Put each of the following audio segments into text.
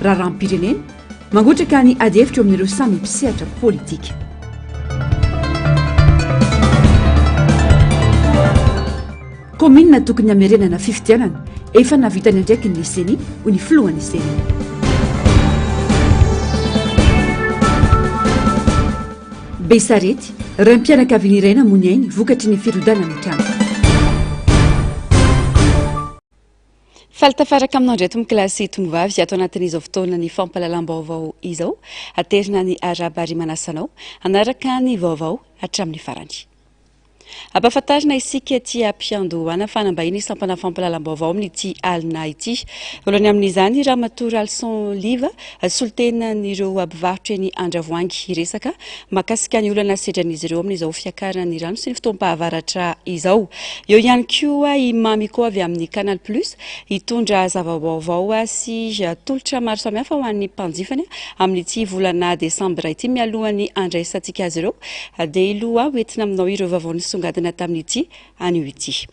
raharam-pirenena mangotraka ny adihevitra eo amin'ireo samy mpisehatra politika. Komina tokony hamerenana fifidianana efa navitany andraiky ny seni ho ny filohan'ny seni. Besarety raim-pianakaviana iray namony ainy vokatry ny firodana trano. Faltafaraka aminao ndray tomokilasy tomovavy ato anatin'izao fotoana ny fampahalalam-baovao izao aterina ny arabary manasanao anaraka ny vaovao hatramin'ny farany. Ampahafantarina isika ety ampiandohana fanambahiny sampana fampahalalam-baovao amin'ity alina ity. Voalohany amin'izany Ramatoa Alson Liva solitenan'ireo mpivarotra ny Andravoahangy resaka mahakasika ny olana sedran'izy ireo amin'izao fiakarany rano sy ny fotoam-pahavaratra izao. Eo ihany koa i Mamy koa avy amin'ny Canal Plus hitondra zava-baovao sy tolotra maro samihafa ho an'ny mpanjifany amin'ity volana Desambra ity mialohan'ny andraisantsika azy ireo dia iloha hoentina aminao ireo vaovao nisongadina tamin'ity anio ity.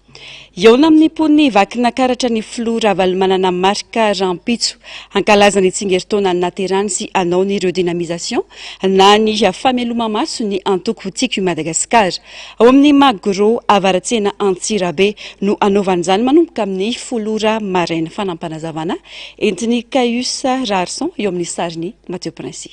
Eo amin'ny pony vakina karatra ny filoha Ravalomanana marika Rampitso ankalaza ny tsingeritaona naterany sy anao ny redynamisation na ny fameloma maso ny antoko votiky Madagasikara. Ao amin'ny Magro avaratsena Antsirabe no anaovan'izany manomboka amin'ny folora maraina fanampanazavana entiny Caius Rarson eo amin'ny sariny Mathieu Prince.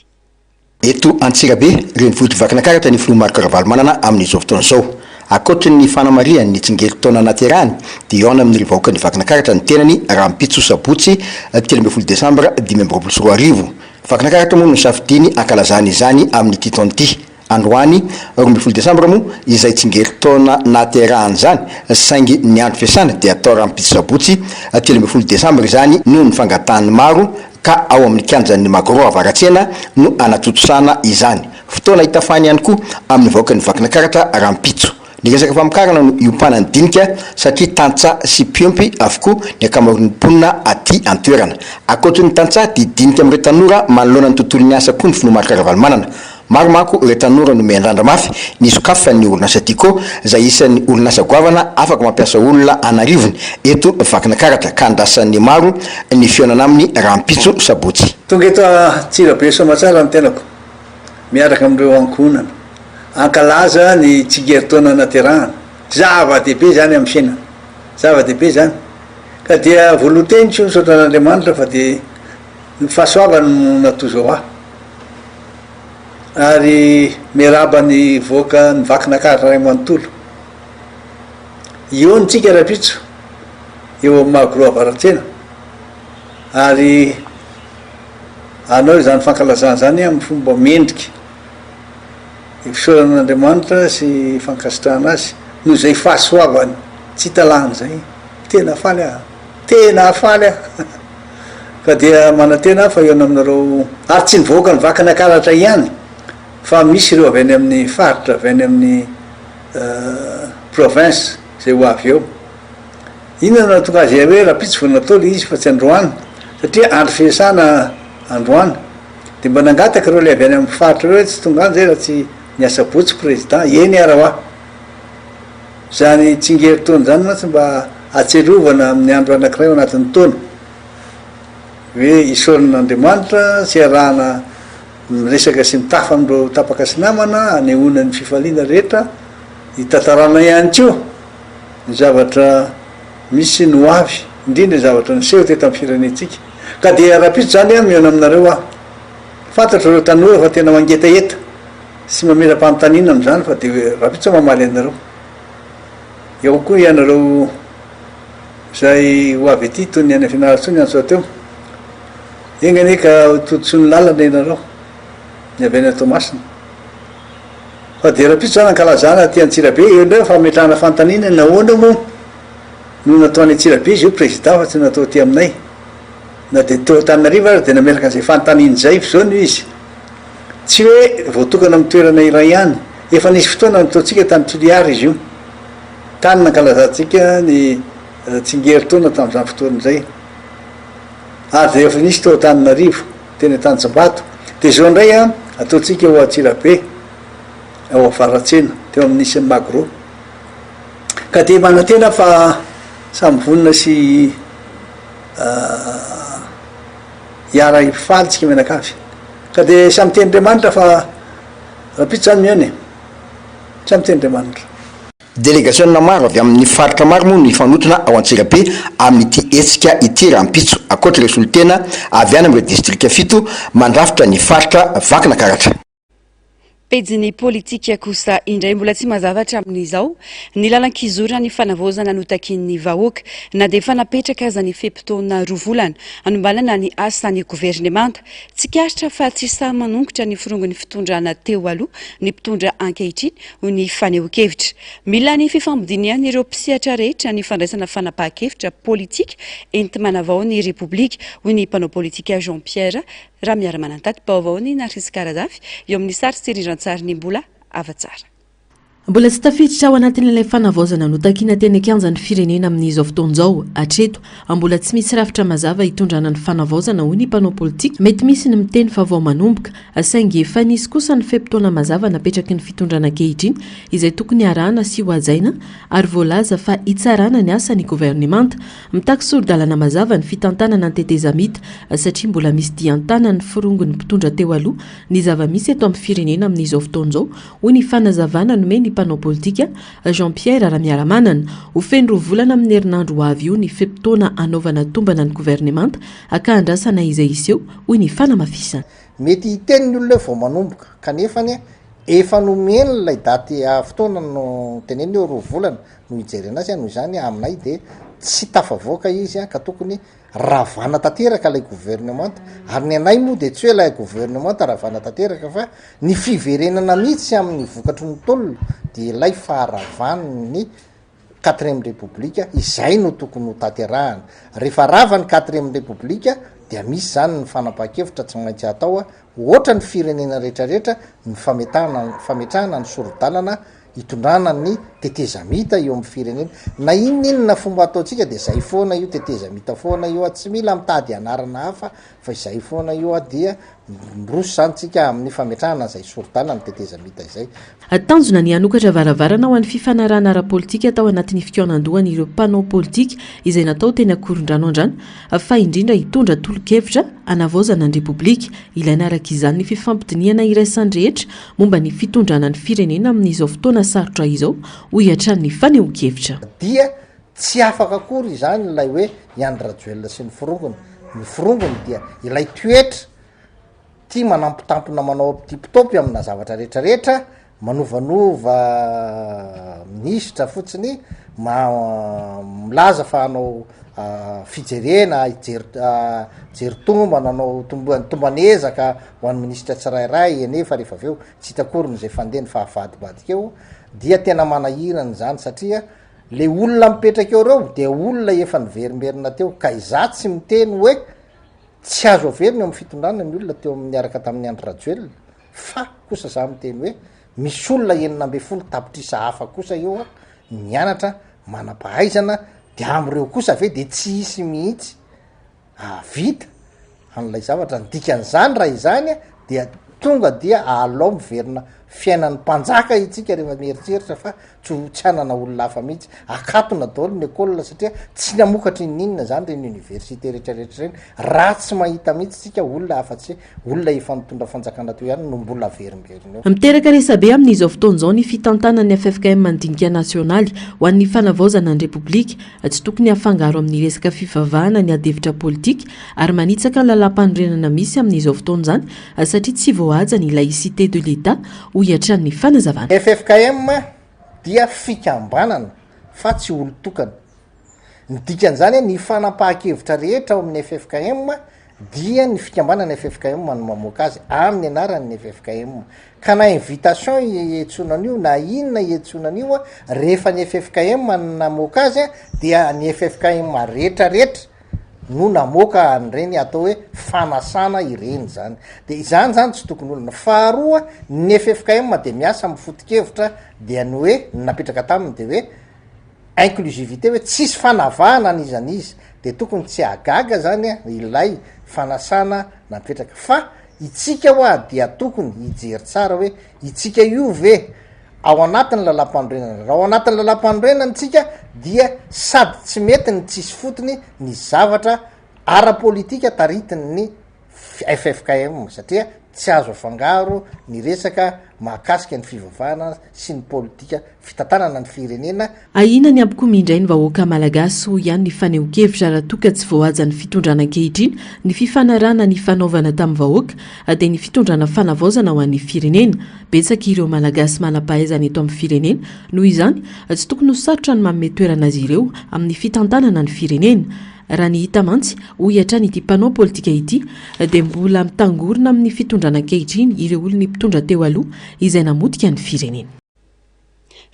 Eto Antsirabe reny voto vakina karatra ny filoha marika Ravalomanana amin'izao fotoana izao. Akoatrin'ny fanamariany ny tsingeritaona naterany dia eo amin'ny vahoaka ny vakina karatra ny tenany Rampitso Sabotsy 13 Desambra 2024. Vakina karatra moa no safidiny ankalazany izany amin'ny titony ity. Androany 12 Desambra moa izay tsingeritaona naterany zany saingy ny andro fiasana dia atao Rampitso Sabotsy 13 Desambra izany noho ny fangatahany maro ka ao amin'ny kianjan'ny Magro avaratsena no anatotosana izany. Fotoana hitafany ihany koa amin'ny vahoaka ny vakina karatra Rampitso. Ny resaka famokarana no iompana ny dinika satria tantsa sy piompy avokoa ny akamaroan'ny mponina aty antoerana. Akoatrin'ny tantsa dia dinika amin'ireo tanora manoloana ny tontolon'ny asa koa ny filoha marika Ravalomanana. Maro manko ireo tanora no miandrandra mafy ny sokafan'ny orinasa tiko izay isan'ny orinasa goavana afaka mampiasa olona anarivony eto vakina karatra ka andrasan'ny maro ny fihaonana amin'ny Rampitso Sabotsy. Tonga eto Antsirabe Soamatsara ny tenako miaraka amin'ireo ankohonana ankalaza ny tsingeritaona naterahana zava-dehibe zany amin'ny fiainana zava-dehibe zany ka dia voalohateny tsy misaotra an'Andriamanitra fa dia ny fahasoavany no natozao ahy ary miaraba ny voaka ny vakina karatra ray manontolo eo nytsika Rampitso eo amin'ny Magro avaratsena ary anao izany fankalazana zany amin'ny fomba mendrika fisaoran'Andriamanitra sy fankasitrahana azy noho izay fahasoavany tsy hitalahany zay tena faly ka dia manantena fa eo aminareo ary tsy nivoaka ny vakina karatra ihany fa misy ireo avy any amin'ny faritra avy any amin'ny province zay ho avy eo. Inona natonga azy hoe Rampitso vao natao le izy fa tsy Androany satria andro fiasana Androany dia mba nangataka ireo le avy any amin'ny faritra reo tsy tonga any zay raha tsy niasa botsy président eny ara hoa zany tsingeritaona zany mantsy mba atserovana amin'ny andro anankiray ao anatin'ny taona hoe isaoran'Andriamanitra sy arahana miresaka sy mitafa amin'ireo tapaka sy namana anehoana ny fifaliana rehetra hitantarana ihany koa ny zavatra misy no avy indrindra zavatra niseho teto amin'ny firenentsika ka dia Rampitso zany ihany mihaona aminareo aho fantatra ireo tanora fa tena mangetaeta sy mamera-panontaniana amin'izany fa dia Rampitso mamaly anareo eo koa ianareo zay ho avy ety toy ny any Fianarantsoa ny sao teo eny ane ka toditso ny lalana ianareo ny avy any Tomasina fa dia Rampitso zany ankalazana aty Antsirabe eo indray fametrahana fanontaniana nahoana moa no natao any Antsirabe izy io président fa tsy natao aty aminay na dia teo Antananarivo ary dia nameraka an'izay fanontaniana zay fa zao no izy tsy hoe voatokana amin'ny toerana iray ihany efa nisy fotoana nataontsika tany Toliary izy io tany nankalazantsika ny tsingeritaona tamin'izany fotoana zay ary dia efa nisy teo Antananarivo teny Tanjombato dia zao indray a ataontsika ao Antsirabe ao avaratsena teo amin'nisy Magro ka dia manantena fa samy vonona sy hiara ifalitsika menakavy ka de samy tenyandriamanitra fa rapitso zany miany samy tenyandriamanitra. Délégationna maro avy amin'ny faritra maro moa ny fanotona ao Antsirabe amin'ity hetsika ity rahampitso akoatra ireo solitena avy any amin'ireo distrika fito mandrafitra ny faritra Vakina Karatra. Pejiny politika kosa indray mbola tsy mazavatra amin'izao ny lalan-kizorana ny fanavozana notakin'ny vahoaka na dia fanapetraka aza ny fepitaona roa volana anombanana ny asan'ny governemanta tsy karitra fa tsy samy manongotra ny firongon'ny fitondrana teo aloha ny mpitondra ankehitriny ho ny fanehoan-kevitra. Mila ny fifambodiniana ireo mpisihatra rehetra ny fandraisana fanapahan-kevitra politika enti manavao ny repoblika ho ny mpanao politika Jean Pierre raha miara-manantaty baovao ny Narcisse Karazafy eo amin'ny sary siriran-tsary ny mbola avatsara. Mbola tsy tafiditra ao anatin'ilay fanavaozana notakiana teny an-kianjan'ny firenena amin'izao fotoan'izao hatreto mbola tsy misy rafitra mazava hitondrana ny fanavaozana ho ny mpanao politika mety misy ny miteny fa vao manomboka saingy efa nisy kosa ny fepitaona mazava napetraky ny fitondrana ankehitriny izay tokony arahana sy ho hajaina ary voalaza fa hitsarana ny asan'ny governemanta mitaky soro-dalana mazava ny fitantanana ny tetezamita satria mbola misy diantana ny firongon'ny mpitondra teo aloha ny zava-misy eto amin'ny firenena amin'izao fotoan'izao ho ny fanazavana nomeny mpanao politika Jean Pierre raha miara-manana ho feno roa volana amin'ny herinandro ho avy io ny fepitaona anaovana tombana ny governemanta aka-andrasana izay iseo hoy ny fanamafisana. Mety hiteniny olona vao manomboka kanefany efa nomeny ilay daty fotoana no teneny eo roa volana no hijerena azy noho izany aminay de tsy tafavoaka izy ka tokony ravana tanteraka ilay gouvernemanta ary ny anay moa de tsy hoe ilay gouvernemanta ravana tanteraka fa ny fiverenana mihitsy amin'ny vokatry ny tolona de ilay faharavany 4e république izay no tokony ho tanterahana rehefa rava ny 4e république dia misy zany ny fanapahan-kevitra tsy maintsy atao ohatra ny firenena rehetrarehetra ny fametrahana ny soro-dalana hitondrana ny tetezamita eo amin'ny firenena na inona fomba ataotsika de zay foana io tetezamita foana io tsy mila mitady anarana hafa fa izay foana io dia mbrosy zany tsika amin'ny fametrahana zay soro-dalana tetezamita izay. Tanjona ny anokatra varavarana ho an'ny fifanarahana ara-politika atao anatin'ny fikaonandohany ireo mpanao politika izay natao teny akoron-drano andrano fa indrindra hitondra tolo-kevitra anavaozana ny repoblika ilaina araka izany ny fifampidiniana iraisan'ny rehetra momba ny fitondrana ny firenena amin'izao fotoana sarotra izao ho hiatran'ny fanehoan-kevitra. Dia tsy afaka akory izany ilay hoe Andry Rajoelina sy ny firongony dia ilay toetra tia manampitampina manao apitipitopy amina zavatra rehetrarehetra manovanova minisitra fotsiny milaza fa hanao fijerena jery-tombana anao tombanezaka ho an'ny minisitra tsirairay enefa rehefa avy eo tsy hitakory zay fandehany fahavadibadika eo dia tena manahirana zany satria le olona mipetraka eo reo de olona efa niverimberina teo ka iza tsy miteny hoe tsy azo averiny amin'ny fitondrana ny olona teo miaraka tamin'ny Andry Rajoelina fa kosa za miteny hoe misy olona 9 tapitrisa hafa kosa eo mianatra manampahaizana de am'ireo kosa ave de tsy hisy mihitsy vita an'ilay zavatra dikan'izany raha izany dia tonga dia alao miverina fiainan'ny mpanjaka itsika rehefa mieritreritra fa tsy anana olona hafa mihitsy akatona daholo ny école satria tsy namokatra inona zany reny université rehetrarehetra reny raha tsy mahita mihitsy tsika olona hafa-tsy olona efa mitondra fanjakana teo ihany no mbola verimberina eo. Miteraka resabe amin'izao fotoan'izao ny fitantanany FFKM mandinika nasionaly ho an'ny fanavaozana ny repoblika tsy tokony hafangaro amin'ny resaka fivavahana ny adevitra politika ary manitsaka ny lalam-panorenana misy amin'izao fotoana izany satria tsy voahaja ny laïcité de l'État ho hiatran'ny fanazavana. FFKM dia fikambanana fa tsy olo-tokana ny dikan'izany ny fanapahan-kevitra rehetra ao amin'ny FFKM dia ny fikambanana FFKM no mamoaka azy amin'ny anaran'ny FFKM ka na invitation ietsonan'io na inona ietsonan'io rehefa ny FFKM namoaka azy dia ny FFKM rehetrarehetra no namoaka an'ireny atao hoe fanasana ireny zany de izany tsy tokony olona faharoa ny FFKM de miasa mifoto-kevitra dia ny hoe napetraka taminy de hoe inclusivité hoe tsisy fanavahana an'izanizy de tokony tsy agaga zany ilay fanasana napetraka fa itsika hoa dia tokony hijery tsara hoe itsika io ve ao anatin'ny lalam-panorenana raha ao anatin'ny lalam-panorenana tsika dia sady tsy mety ny tsisy fotony ny zavatra ara-politika taritiny ny FFKM satria tsy azo afangaro ny resaka mahakasika ny fivavahana sy ny politika fitantanana ny firenena. Ahina ny ampikoa mindray ny vahoaka malagasy ho ihany ny faneho-kevitra raha toka tsy voahajan'ny fitondrana ankehitriny ny fifanarana ny fanaovana tamin'ny vahoaka dia ny fitondrana fanavaozana ho an'ny firenena. Betsaka ireo malagasy manam-pahaizana eto amin'ny firenena noho izany tsy tokony ho sarotra ny manome toerana azy ireo amin'ny fitantanana ny firenena. Raha ny hita mantsy ho hiatra n'ity mpanao politika ity dia mbola mitangorona amin'ny fitondrana ankehitriny ireo olony mpitondra teo aloha izay namotika ny firenena.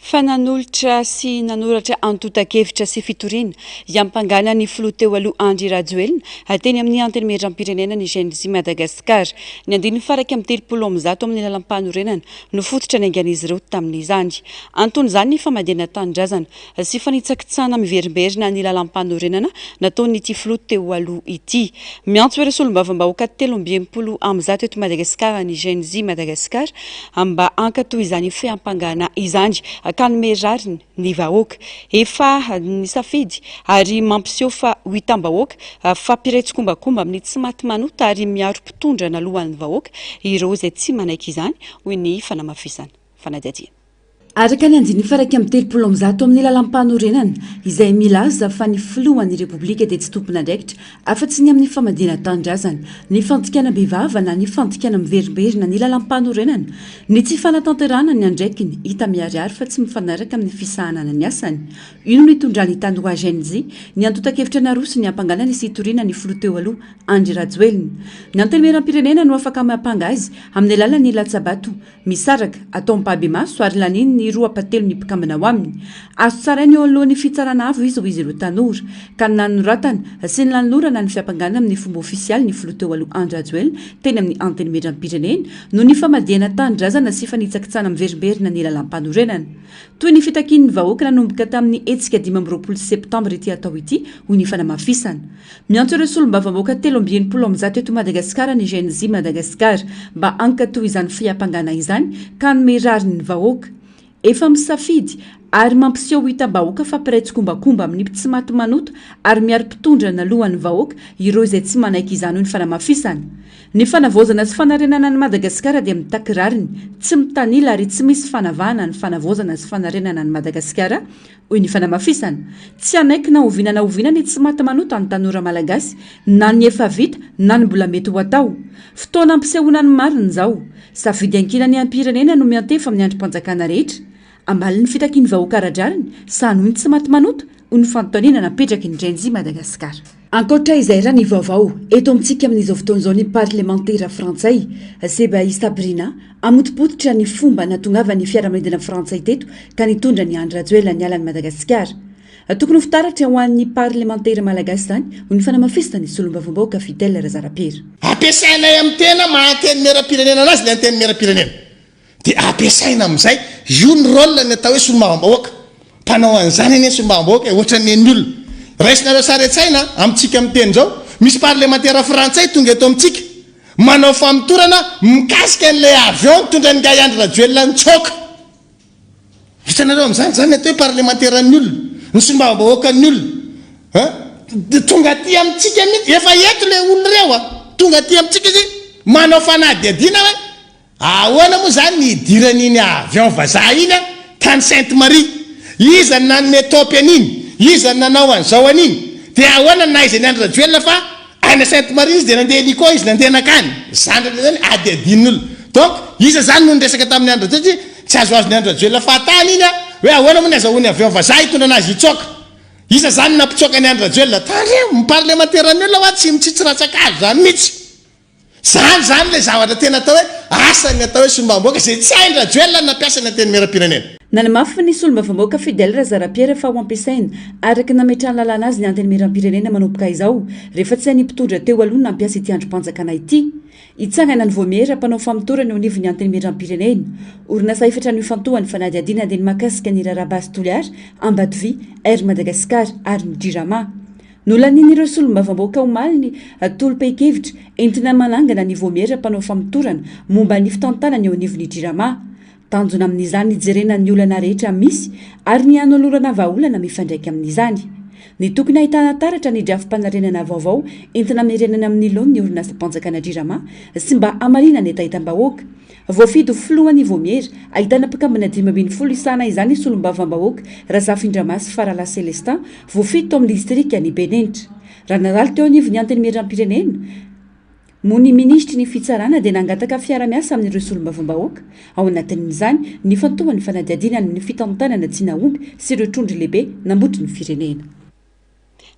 Fa nanolotra sy nanoratra antota-kevitra sy fitoriana iampangana ny filoha teo aloha Andry Rajoelina teny amin'ny anteny miandram-pirenena ny GNJ Madagasikara ny andiny faraka amin'ny 30 amin'ny lalam-panorenana no fototra ny aingan'izy ireo tamin'izany. Antony izany ny famadihana tanindrazana sy fanitsakitsana miverimberina ny lalam-panorenana nataon'ity filoha teo aloha ity. Miantso ireo solombavambahoaka 13 amin'izany eto Madagasikara ny GNJ Madagasikara mba hankatoy izany fiampangana izany ka nome rariny ny vahoaka efa ny safidy ary mampiseho fa ho hitam-bahoaka fampiretsy-kombakomba amin'ny tsy maty manota ary miaro mpitondra nalohan'ny vahoaka ireo izay tsy manaiky izany hoy ny fanamafisana fanadiadiana. Araka ny andiny faraka amin'ny 30 amin'ny lalam-panorenana izay milaza fa ny filohan'ny repoblika dia tsy tompona andraikitra afa-tsy ny amin'ny famadihana tanindrazana ny fantikana bevavana ny fantikana miverimberina ny lalam-panorenana ny tsy fanatanterana ny andraikiny hita miariary fa tsy mifanaraka amin'ny fisahanana ny asany. Ino no hitondrany tany ho GNJ ny antota-kevitra naroso ny ampanganany sy hitoriana ny filoha teo aloha Andry Rajoelina. Ny antenimieram-pirenena no afaka mampanga azy amin'ny alalan'ny latsabato misaraka atao mpahabe-maso ary laniny ny roa apatelo ny mpikambana ao aminy. Azo tsarainy eo alohan'ny fitsarana avo izy ho izy ireo tanora ka nanoratana sy ny lanolorana ny fiampangana amin'ny fomba ofisialy ny filoha teo aloha Andry Rajoelina teny amin'ny anteny miandram-pirenena no ny famadihana tanindrazana sy fanitsakitsana miverimberina ny lalam-panorenana. Toy ny fitakian'ny vahoaka nanomboka tamin'ny etsika 20 septambra ity atao ity ho ny fanamafisana. Miantso ireo solombavambahoaka 30 eto Madagasikara ny GNJ Madagasikara mba hankatoy izany fiampangana izany ka nome rariny ny vahoaka. Efa misafidy ary mampiseho ho hitam-bahoaka fampiretsy-kombakomba amin'ny tsy maty manota ary miaro mpitondra nalohan'ny vahoaka ireo izay tsy manaiky izany ho ny fanamafisana. Ny fanavaozana sy fanarenana ny Madagasikara dia mitaky rariny tsy mitanila ary tsy misy fanavahana ny fanavaozana sy fanarenana ny Madagasikara hoy ny fanamafisana. Tsy anaiky na oviana ny tsy maty manota ny tanora malagasy na ny efa vita na ny mbola mety ho atao. Fotoana ampisehoana ny marina izao. Safidy ankina ny ampirenena no miantefa amin'ny androm-panjakana rehetra. Ambalin'ny fitakian'ny vahoaka ara-drariny sa noho ny tsy maty manota ho ny fanontaniana napetraky ny GNJ Madagasikara. Ankoatra izay raha ny vaovao eto amintsika amin'izao fotoan'izao ny parlementaire frantsay Seba Sabrina amotipototra ny fomba natongava ny fiaramanidina frantsay teto ka nitondra ny Andry Rajoelina ny alan'ny Madagasikara. Tokony ho fitaratra ho an'ny parlementaire malagasy zany ho ny fanamafisana ny solombavambahoaka Fidèle Razarapiera. Ampiasainay amin'ny tena maha-anteny miaram-pirenena anazy ny anteny miaram-pirenena dia ampiasaina amin'izay io ny rôle ny atao hoe solombavambahoaka. Mpanao an'izany eny solombavambahoaka ohatran'ny ny olona raisinareo saretsaina amintsika amin'ny teny izao misy parlementaire frantsay tonga eto amintsika manao famitorana mikasika an'ilay avion mitondra ny gay Andry Rajoelina nitsoaka. Hitanareo amin'izany zany atao hoe parlementaire ny olona ny solombavambahoaka ny olona tonga aty amintsika mihitsy efa eto le olona reo tonga aty amintsika izy manao fanadihadiana hoe ahoana moa zany ny idiran'iny avion vazaha iny tany Sainte Marie iza ny nanome topy an'iny iza ny nanao an'izao an'iny dia ahoana naiza ny Andry Rajoelina fa any Sainte Marie izy dia nandeha Nico izy nandeha nakany zany zany adiadian'olona. Donc iza zany no niresaka tamin'ny Andry Rajoelina tsy azoazo ny Andry Rajoelina fahatany iny hoe ahoana moa ny azahoany avion vazaha hitondra anazy hitsoaka iza zany nampitsoaka ny Andry Rajoelina tandreo miparlementaire ny olona hoa tsy mitsitsy ratsakazo zany mihitsy. Zany le zavatra tena atao hoe asany atao hoe solombavambahoaka izay tsy Andry Rajoelina nampiasa ny anteny miaram-pirenena. Nanamafy ny solombavambahoaka Fidèle Razarapiera fa ho ampiasaina araka nametrany lalàna azy ny anteny miaram-pirenena manomboka izao rehefa tsy hainy mpitondra teo aloha nampiasa ity androm-panjakana ity. Itsangana ny voamiera mpanao famitorana eo anivon'ny anteny miaram-pirenena. Orinasa efatra ny fantohany fanadihadiana dia ny mahakasika ny Rarabasy Toliara, Ambatovy, Air Madagasikara ary ny Jirama. Nolanin'ireo solombavambahoaka omaly ny tolo-pe-kevitra entina manangana ny voamiera mpanao famitorana momba ny fitantanana eo anivon'ny Jirama. Tanjona amin'izany nijerena ny olana rehetra misy ary ny hanolorana vahaolana mifandraika amin'izany. ny tokony ahitana taratra ny drafim-panarenana vaovao entina mirenana amin'ny lony ny orinasa mpanjakana drirama sy mba amarina ny atahita-mbahoaka voafidy ho filohany vomiera ahitana mpakambana 520 isana izany solombavam-bahoaka Razafindramasi Farala Celestin voafidy tao amin'ny distrika ny Benenitra raha nalaly teo anivo ny antony miram-pirenena moa ny ministry ny fitsarana dia nangataka fiara-miasa amin'ireo solombavam-bahoaka ao anatin'izany ny fantohany fanadiadinany ny fitantanana tsy naomby sy ireo trondry lehibe nambotry ny firenena.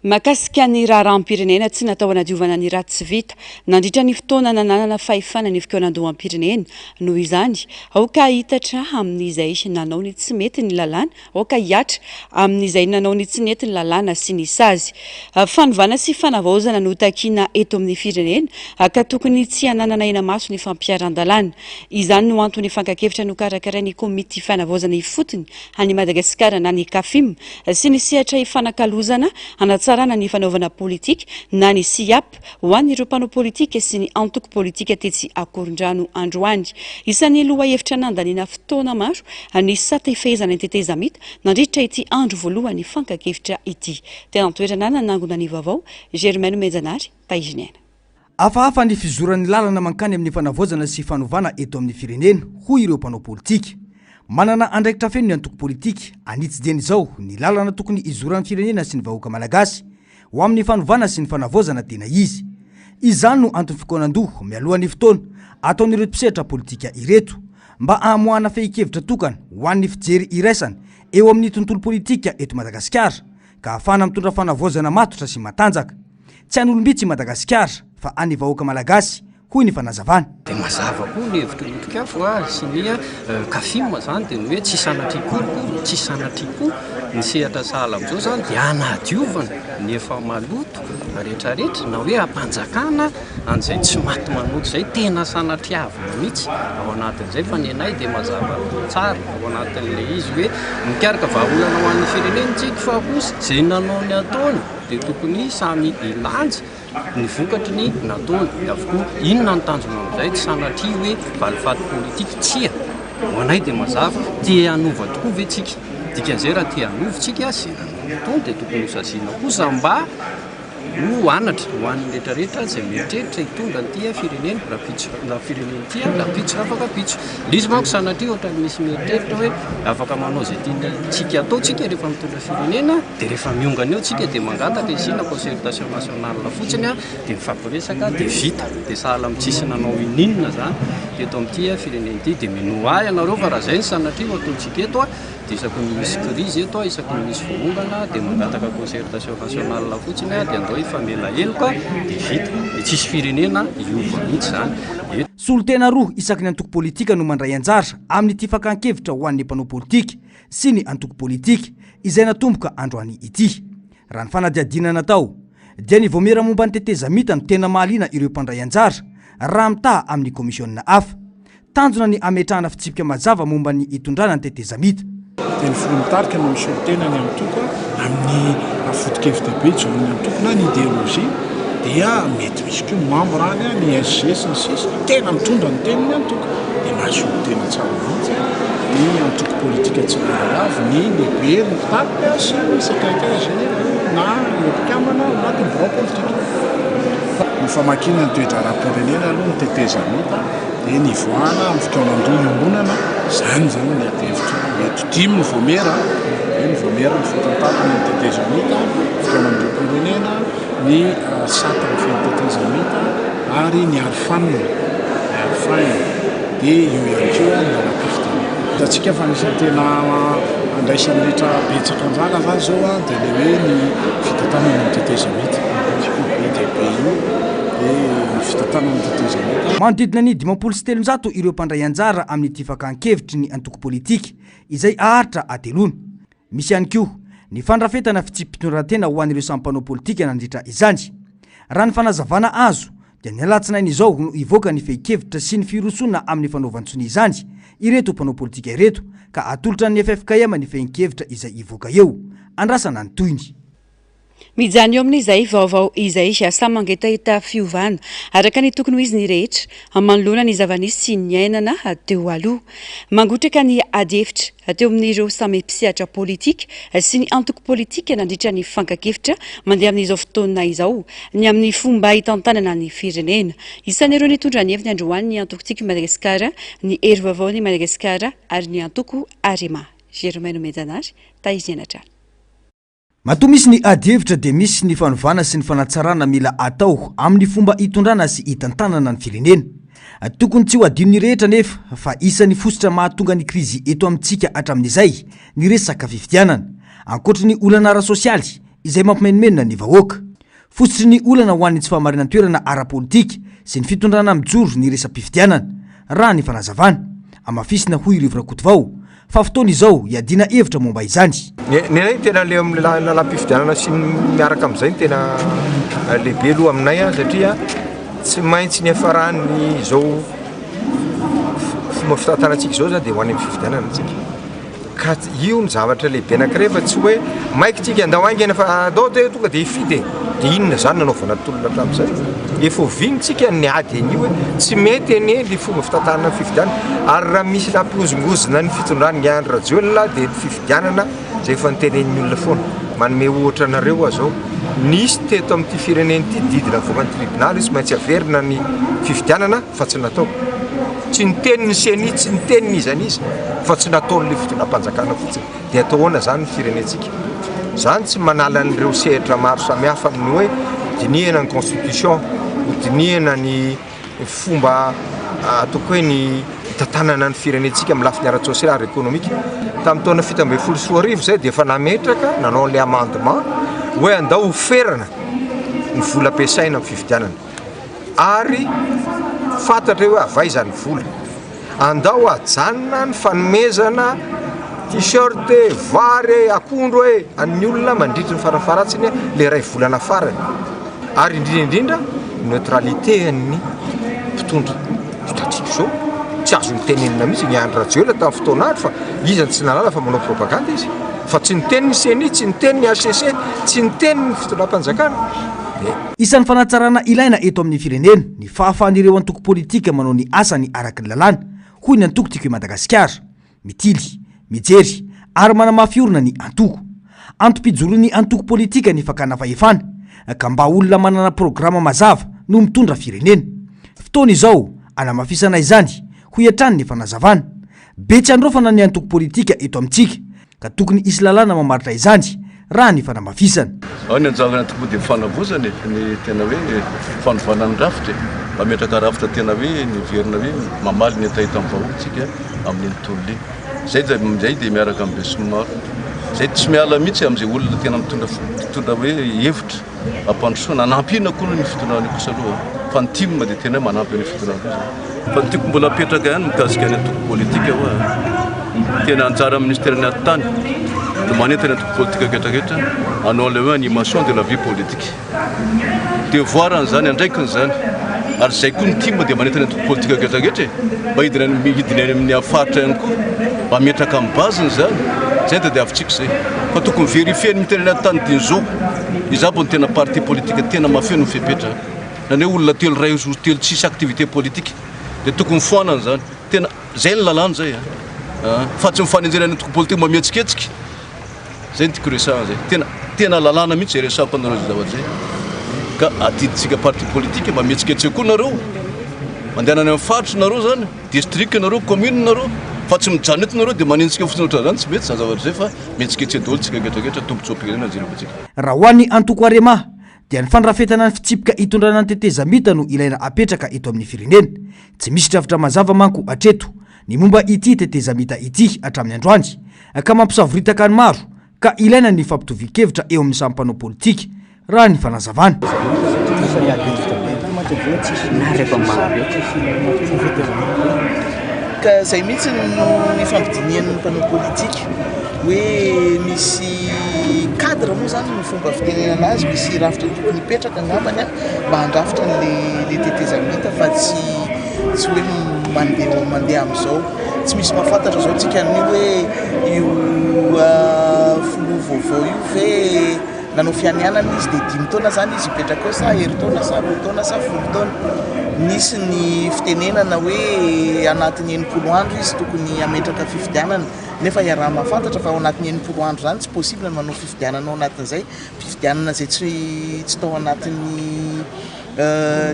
Mahakasika ny raharam-pirenena tsy natao hanadiovana ny raha tsy vita nandritra ny fotoana nananana fahefana ny fikonan-doham-pirenena noho izany aoka hitatra amin'izay nanao ny tsy mety ny lalàna aoka hiatra amin'izay nanao ny tsy nety ny lalàna sy ny sazy fanovana sy fanavaozana no takiana eto amin'ny firenena ka tokony tsy hananana ena maso ny fampiaran-dalàna izany no antony fankakevitra no karakaray ny komity fanavaozana ifotony any Madagasikara na ny Kafim sy ny sehatra ifanakalozana anatsarana ny fanaovana politika na ny SIAP ho an'ireo mpanao politika sy ny antoko politika tetsy Akorondrano androany isan'ny loha hevitra nandaniana fotoana maro ny sata ifehezana ny tetezamita nandritra ity andro voalohany fankakevitra ity tena toerana nanangona ny vaovao Germaine Menjanary Taiziniana. Hafahafa ny fizoran'ny lalana mankany amin'ny fanavaozana sy fanovana eto amin'ny firenena ho ireo mpanao politika manana andraikitra feno ny antoko politika anitsideny izao ny lalana tokony izoran'ny firenena sy ny vahoaka malagasy ho amin'ny fanovana sy ny fanavaozana tena izy izany no antony fikonan-doha mialohan'ny fotoana ataon'ireo mpisehatra politika ireto mba hamoahana fehi-kevitra tokana ho an'ny fijery iraisana eo amin'ny tontolo politika eto Madagasikara ka ahafana mitondra fanavaozana matotra sy matanjaka tsy an'olom-bitsy Madagasikara fa any vahoaka malagasy hoy ny fanazavana. Dia mazava koa ny hevitra loto-kafo sy ny Kafim zany dia ny hoe tsy sanatry koloko tsy sanatry koa ny sehatra sahala amin'izao zany dia hanadiovana ny efa maloto rehetrarehetra na hoe hampanjakana an'izay tsy maty manoto izay tena sanatriavina mihitsy ao anatin'izay fa ny anay dia mazava tsara ao anatin'ilay izy hoe mikaraka vahaolana ho an'ny firenentsika fa kosa izay nanao ny ataony dia tokony samy ilanja ny vokatry ny nataony avokoa inona ny tanjona amin'izay tsy sanatria hoe valifaty politika tsia ho anay dia mazava tia hanova tokoa ve tsika dikan'izay raha tia hanovotsika sy nanao dia tokony hosasiana kosa mba ho anatra ho an'ny rehetrarehetra izay mieritreritra hitondra ny firenena raha firenena tia rapitso afaka pitso lizy manko sanatria ohatra misy mieritreritra hoe afaka manao izay tiantsika ataotsika rehefa mitondra firenena dia rehefa miongana eo tsika dia mangataka isina concertation nationale fotsiny dia mifampiresaka dia vita dia sahala amintsisy nanao ininona zany dia eto amin'ity firenena ity dia minoa ianareo fa raha izay ny sanatria ho ataontsika eto dia isaky ny misy krizy eto isaky ny misy voongana dia mangataka concertation nationale fotsiny dia andao ifamela heloka dia vita dia tsisy firenena iova mihitsy zany. Solotena roa isaky ny antoko politika no mandray anjara amin'ity fakan-kevitra ho an'ny mpanao politika sy ny antoko politika izay natomboka androany ity raha ny fanadiadina natao dia ny voamera momba ny tetezamita no tena mahaliana ireo mpandray anjara raha mitaha amin'ny komisiona hafa tanjona ny ametrahana fitsipika mazava momba ny itondrana ny tetezamita. Dia ny volontarika no misolo-tena ny antoko amin'ny afotokevitra be tsy amin'ny antoko na ny idéologie dia mety misy koa membre any ny SGS ny sisy tena mitondra ny teniny antoko dia mahasolo-tena tsara mihitsy ny antoko politika tsirairavy ny lehibe ny mpitapika sy ny secrétaire général na ny mpikambana na ny bureau politika. Ny famakiana ny toetra ara-pirenena aloha ny tetezamita dia ny voana amin'ny fikaonan-doha iombonana zany ny atevitra eto dimy ny voamera ny voamera ny fitantarana ny tetezamita fikaonan-doha-pirenena ny sata ny fitetezamita ary ny arifanina dia io ihany koa ny ara-pifitanana. Hitantsika fa anisany tena andraisan'ny rehetra betsaka anjara zany zao dia le hoe ny fitantanana ny tetezamita manodidina ny 570 ireo mpandray anjara amin'ity fakan-kevitry ny antoko politika izay aharitra atelona misy ihany koa ny fandrafetana fitsipitondran-tena ho an'ireo samy mpanao politika nandritra izany raha ny fanazavana azo dia ny alatsinainy izao no ivoaka ny fehi-kevitra sy ny firosona amin'ny fanaovantsony izany ireto mpanao politika ireto ka atolotra ny FFKM ny fehi-kevitra izay ivoaka eo andrasana ny toyny. Mijany eo amin'izay vaovao izay samy mangetahita fiovana araka ny tokony ho izy ny rehetra amanoloana ny zava-nisy sy ny ainana teo aloha mangotraka ny adihevitra teo amin'ireo samy mpisehatra politika sy ny antoko politika nandritra ny fankakefitra mandeha amin'izao fotoana izao ny amin'ny fomba hitantanana ny firenena isan'ireo nitondra ny heviny androany ny antokotika Madagasikara ny hery vaovao ny Madagasikara ary ny antoko Arema Germaine Medanary Taizianatra. Matoa misy ny adihevitra dia misy ny fanovana sy ny fanatsarana mila atao amin'ny fomba hitondrana sy hitantanana ny firenena. Tokony tsy ho adino ny rehetra nefa fa isan'ny fototra mahatonga ny krizy eto amintsika hatramin'izay ny resaka fifidianana ankoatra ny olana ara-sosialy izay mampimenimena ny vahoaka. Fositry ny olana ho an'ny tsy fahamarinana toerana ara-politika sy ny fitondrana mijoro ny resam-pifidianana raha ny fanazavana amafisina hoy ireo Rakotovao fa fotoana izao iadina hevitra momba izany. Nenay tena le amin'ny lalam-pifidianana sy miaraka amin'izay tena lehibe aloha aminay satria tsy maintsy ny hafarany izao fomba fitantanantsika izao zany dia ho any amin'ny fifidianana antsika. Ka io ny zavatra lehibe anankiray fa tsy hoe maiky tsika andao aingana fa andao dia tonga dia hifidy dia inona zany nanaovana tolona hatramin'izay. Efa ovinitsika ny ady an'io hoe tsy mety eny ny fomba fitantanana ny fifidianana ary raha misy lampiozongozona ny fitondrany ny Andry Rajoelina dia ny fifidianana zay efa nitenen'ny olona foana manome ohatra anareo azao nisy teto amin'ity firenena ity didina voan'ny tribunaly sy maintsy averina ny fifidianana fa tsy natao. Tsy niteny ny seny tsy niteny ny izan'izy fa tsy nataon'ilay fitondram-panjakana fotsiny dia atao ahoana zany ny firenentsika. Zany tsy manala an'ireo sehatra maro samihafa amin'ny hoe dinihana ny constitution dinihana ny fomba ataoko hoe ny hitantanana ny firenentsika amin'ny lafiny ara-sosialy ary ekonomika. Tamin'ny taona 17 zay dia efa nametraka nanao le amendement hoe andao oferana ny vola ampiasaina amin'ny fifidianana ary fantatra hoe avaizany vola andao ajanona ny fanomezana t-shirt vary akondro hoe an'ny olona mandritry ny farafaratsiny le ray volana farany ary indrindra neutralité ny mpitondra statistique zao tsy azo nitenenina mihitsy ny Andry Rajoelina tamin'ny fotoana ary fa izany tsy nalala fa manao propaganda izy fa tsy niteny ny CENI tsy niteny ny HCC tsy niteny ny fitondram-panjakana. Isan'ny fanatsarana ilaina eto amin'ny firenena ny fahafahan'ireo antoko politika manao ny asany araka ny lalàna hoy ny antoko tiako Madagasikara mitily mijery ary manamafiorina ny antoko antom-pijoroan'ny antoko politika ny fakana fahefana ka mba olona manana programa mazava no mitondra firenena. Fotoana izao anamafisana izany ho hiatrany ny fanazavana betsy androfana ny antoko politika eto amintsika ka tokony isy lalàna mamaritra izany raha ny fanamafisana. Ao ny anjavana tokoa dia fanavozana ny tena hoe fanovana ny rafitra mametraka rafitra tena hoe ny verina hoe mamaly ny atahita amin'ny vahoakantsika amin'ny tontolo zay dia miaraka amin'ny besomaro zay tsy miala mihitsy amin'izay olona tena mitondra hoe hevitra ampandrosoana anampina koa ny fitondrany kosa aloha fa ny timma dia tena hoe manampy ny fitondrany fa ny tiako mbola apetraka ihany mikasika ny antoko politika hoa tena anjara ministère-ny atany dia manentany antoko politika ketraketra anao le hoe animation de la vie politique devoir an'izany andraikiny zany ary zay koa ny timma dia manentany antoko politika ketraketra mba hidiny amin'ny afaritra ihany koa mba metraka amin'ny baziny zany zay dia avitsika zay fa tokony vérifier ny miterany atany dinzo izabo ny tena parti politika tena mafeno fepetra nane olona telo ray telo tsisy activité politique dia tokony foanany zany tena zay ny lalàna zay fa tsy mifanenjera ny antoko politika mba mihetsiketsika zay ny tiako resahana zay tena lalàna mihitsy zay resahako anareo zay zavatra zay ka adiditsika parti politique mba mihetsiketsika koa nareo mandehanany amin'ny faritra nareo zany district nareo commune nareo fa tsy mijanety nareo dia manentsika fotsiny oatra zany tsy mety zany zavatra zay fa mihetsiketsika daholo tsika ketraketra tombontsoam-pirenena jerevantsika. Raha ho an'ny antoko Arema dia ny fandrafetana ny fitsipika hitondrana ny tetezamita no ilaina apetraka eto amin'ny firenena. Tsy misy drafitra mazava manko atreto ny momba ity tetezamita ity hatramin'ny androany ka mampisavoritaka ny maro ka ilaina ny fampitovikevitra eo amin'ny sampanao politika raha ny fanazavana. Ka zay mihitsy ny fampidinian'ny mpanao politika hoe misy cadre moa zany ny fomba fitenenana azy misy rafitra tokony hipetraka angambany mba handrafitra le tetezamita fa tsy hoe mandeha amin'izao tsy misy mahafantatra zao tsika ny hoe io folo vaovao io ve nanao fianianana izy dia 5 taona zany izy ipetraka ao sa hery taona sa 2 taona sa 10 taona nisy ny fitenenana hoe anatin'ny 80 andro izy tokony ametraka fifidianana nefa iaraha mahafantatra fa ao anatin'ny 80 andro zany tsy possible manao fifidianana ao anatin'izay fifidianana zay tsy tao anatin'ny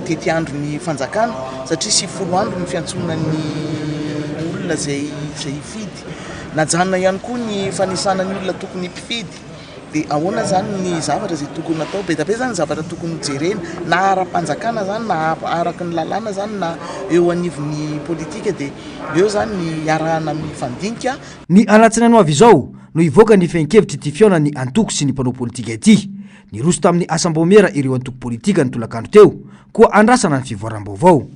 tety andro ny fanjakana satria 90 andro ny fiantsonany olona zay ifidy najanona ihany koa ny fanisana ny olona tokony mpifidy dia ahoana zany ny zavatra zay tokony atao be dabe zany zavatra tokony jerena na ara-panjakana zany na araky ny lalàna zany na eo anivon'ny politika dia eo zany ny arahana mifandinika. Ny alatsina no avy izao no ivoaka ny fenkevitra ity fiona ny antoko sy ny mpanao politika ity ny roso tamin'ny asambomera ireo antoko politika ny tolakandro teo koa andrasana ny fivoaram-baovao.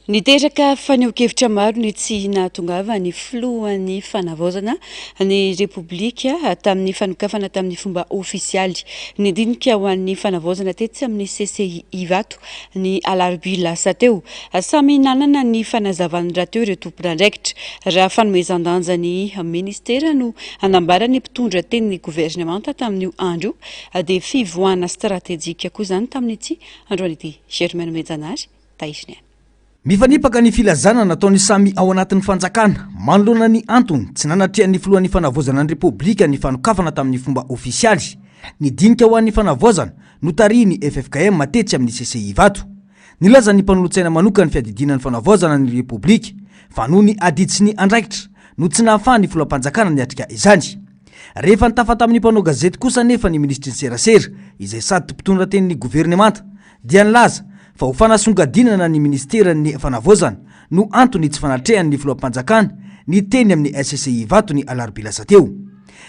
Niteraka faneho-kevitra maro ny tsy nahatongava ny filohan'ny fanavaozana ny repoblika tamin'ny fanokafana tamin'ny fomba ofisialy nidinika ho an'ny fanavaozana tetsy amin'ny CCI Ivato ny alarobia lasa teo samy nanana ny fanazavan'ny raha teo ireo tompon'andraikitra raha fanomezan-danja ny ministera no anambara ny mpitondra tenin'ny gouvernemanta tamin'io andro dia fivoahana stratéjika koa zany tamin'ity androan'ity Germaine Mejanary taisiny. Mifanipaka ny filazana nataony samy ao anatin'ny fanjakana manoloana ny antony tsy nanatrehan'ny filohan'ny fanavaozana ny repoblika ny fanokafana tamin'ny fomba ofisialy nidinika ho an'ny fanavaozana no tarihiny FFKM matetsy amin'ny CCI Ivato nilaza ny mpanolotsaina manoka ny fiadidinan'ny fanavaozana ny repoblika fa noho ny adiditsy ny andraikitra no tsy nahafahan'ny filohampanjakana ny atrika izany rehefa nitafa tamin'ny mpanao gazety kosa nefa ny ministry ny serasera izay sady tompitondra tenin'ny gouvernemanta dia nilaza fa ho fanasongadinana ny ministera ny fanavaozana no antony tsy fanatrehan'ny filohampanjakana ny teny amin'ny SCI Ivato ny alarobia lasa teo.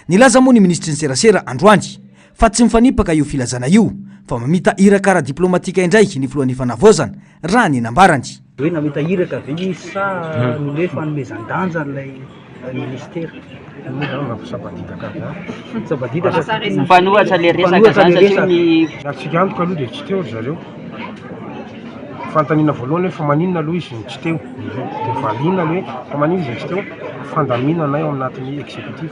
Nilaza moa ny ministry ny serasera androany fa tsy mifanipaka io filazana io fa mamita iraka ara-diplomatika indray ny filohan'ny fanavaozana raha ny nambarany. Hoe namita iraka ve sa nole fanomezan-danja ilay ministera mpanohatra le resaka zany satria ny atsika antoka aloha dia tsy teo zareo fantanina voalohany hoe fa maninona aloha izy ny tsy teo dia valina hoe fa maninona izy ny tsy teo fandaminana eo anatin'ny exécutif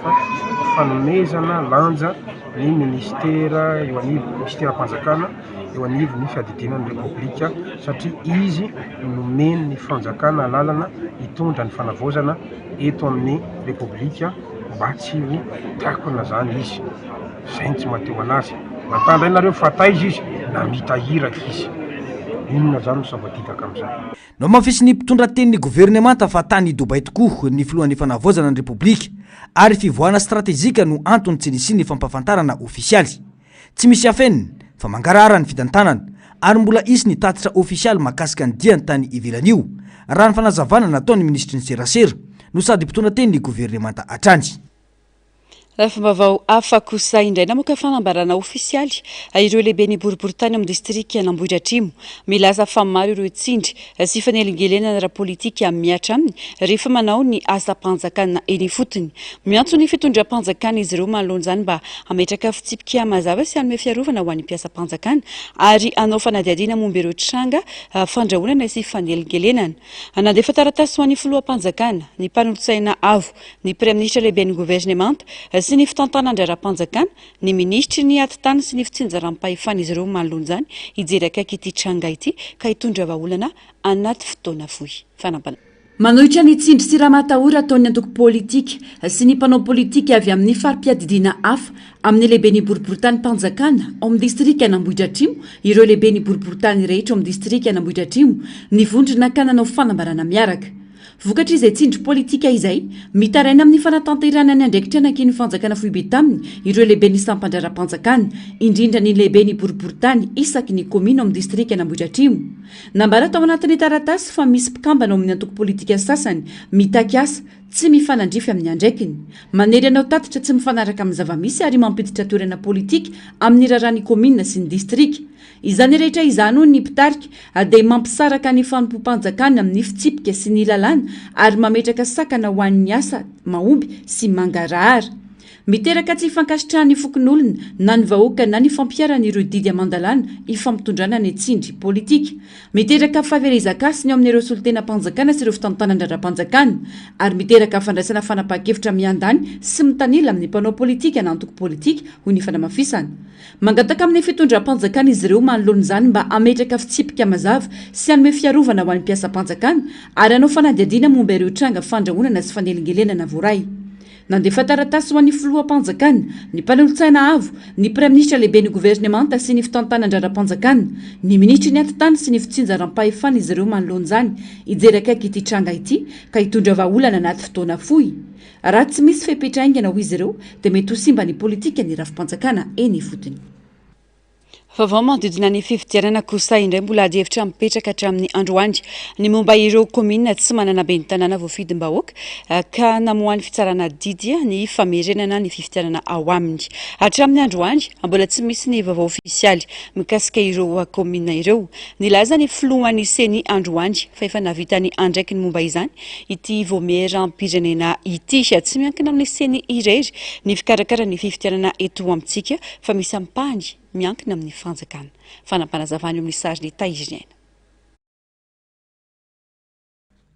fanomezana lanja ny ministera eo anivo ministera mpanjakana eo anivo ny fiadidinan'ny repoblika satria izy nomeny ny fanjakana lalana hitondra ny fanavaozana eto amin'ny repoblika mba tsy ho takona zany izy zay tsy mateo anazy matandrainareo fataizy izy namita hiraka izy inona zany misavaditaka amin'izay. No mafisy ny mpitondra tenin'ny gouvernemanta fa tany dobay tokoa ny filohan'ny fanavaozana ny repoblika ary fivoahana stratéjika no antony tsy nisy ny fampafantarana ofisialy tsy misy afeniny fa mangarara ny fitantanana ary mbola isy ny tatitra ofisialy makasika ny diany tany ivelan'io raha ny fanazavana nataony ministry ny serasera no sady mpitondra tenin'ny gouvernemanta atrany. Raha fomba hafa kosa indray namoaka fanambarana ofisialy ireo lehibe ny boriboritany amin'ny distrika Nambohitra Atrimo milaza fa maro ireo tsindry sy fanelingelenana raha politika miatra aminy rehefa manao ny asa-panjakana eny fotony miantso ny fitondram-panjakana izy ireo manoloana izany mba ametraka fitsipika mazava sy hanome fiarovana ho an'ny mpiasa-panjakana ary anao fanadihadiana momba ireo tranga fandrahonana sy fanelingelenana nandefa taratasy ho an'ny filoham-panjakana ny mpanolotsaina avo ny praiministra lehibe ny gouvernemanta sy ny fitantanandry ara-panjakana ny ministry ny atitany sy ny fitsinjaram-pahefana izy ireo manoloana izany hijery akaiky ity tranga ity ka hitondra vahaolana anaty fotoana fohy fanambana. Manohitra ny tsindry sy raha matahora ataon'ny antoko politika sy ny mpanao politika avy amin'ny farim-piadidiana hafa amin'ny lehibe ny boriboritany mpanjakana ao amin'ny distrika Nambohitra Atrimo ireo lehibe ny boriboritany rehetra ao amin'ny distrika Nambohitra Atrimo ny vondrona ka nanao fanambarana miaraka. Vokatra izay tsindry politika izay mitaraina amin'ny fanatanterana ny andraikitra anankian'ny fanjakana foibe taminy ireo lehibe ny sampandraram-panjakana indrindra ny lehibe ny boriboritany isaky ny komina ao amin'ny distrika Nambohitra Atrimo. Nambara tao anatin'ny taratasy fa misy mpikambana ao amin'ny antoko politika sasany mitaky asa tsy mifanandrify amin'ny andraikiny manery anao tatitra tsy mifanaraka amin'ny zavamisy ary mampiditra toerana politika amin'ny raharany komina sy ny distrika. Izany rehetra izany ny mpitarika dia mampisaraka ny fanompo-panjakana amin'ny fitsipika sy ny lalàna ary mametraka sakana ho an'ny asa mahomby sy mangarahara. miteraka tsy hifankasitrahany fokon'olona na ny vahoaka na ny fampiarany ireo didy amandalana ifampitondrana ny tsindry politika miteraka fahaverezakasiny ao amin'ireo solotena-panjakana sy ireo fitantanandrara-panjakana ary miteraka fandraisana fanapaha-kevitra miandany sy mitanila amin'ny mpanao politika na antoko politika hoy ny fanamafisana mangataka amin'ny fitondram-panjakana izy ireo manoloan'izany mba ametraka fitsipika mazava sy anome fiarovana ho an'ny mpiasa-panjakana ary anao fanadiadiana momba ireo tranga fandrahonana sy fanelingelenana voaray nandefa taratasy ho an'ny filohampanjakana ny mpanolotsaina avo ny praiminisitra lehibe ny governemanta sy ny fitantanandrara-panjakana ny ministry ny atitany sy ny fitsinjaram-pahefana izy ireo manoloan'izany hijery akaiky ity tranga ity ka hitondra vahaolana anaty fotoana fohy raha tsy misy fepetraingana ho izy ireo dia mety ho simba ny politika ny rafi-panjakana eny fotony Vaovao manodidina ny fifidianana kosa indray mbola ady hevitra mipetraka hatramin'ny androany ny momba ireo komina tsy manana be ny tanàna voafidim-bahoaka ka namohan'ny fitsarana didy ny famerenana ny fifidianana ao aminy hatramin'ny androany mbola tsy misy ny vaovao ofisialy mikasika ireo komina ireo nilaza ny filohan'ny seny androany fa efa navitany andraiky ny momba izany ity voameram-pirenena ity tsy miankina amin'ny seny irery ny fikarakara ny fifidianana eto amintsika fa misy ampahany miankina amin'ny fanjakana fanampanazavany amin'ny sariny taizinaina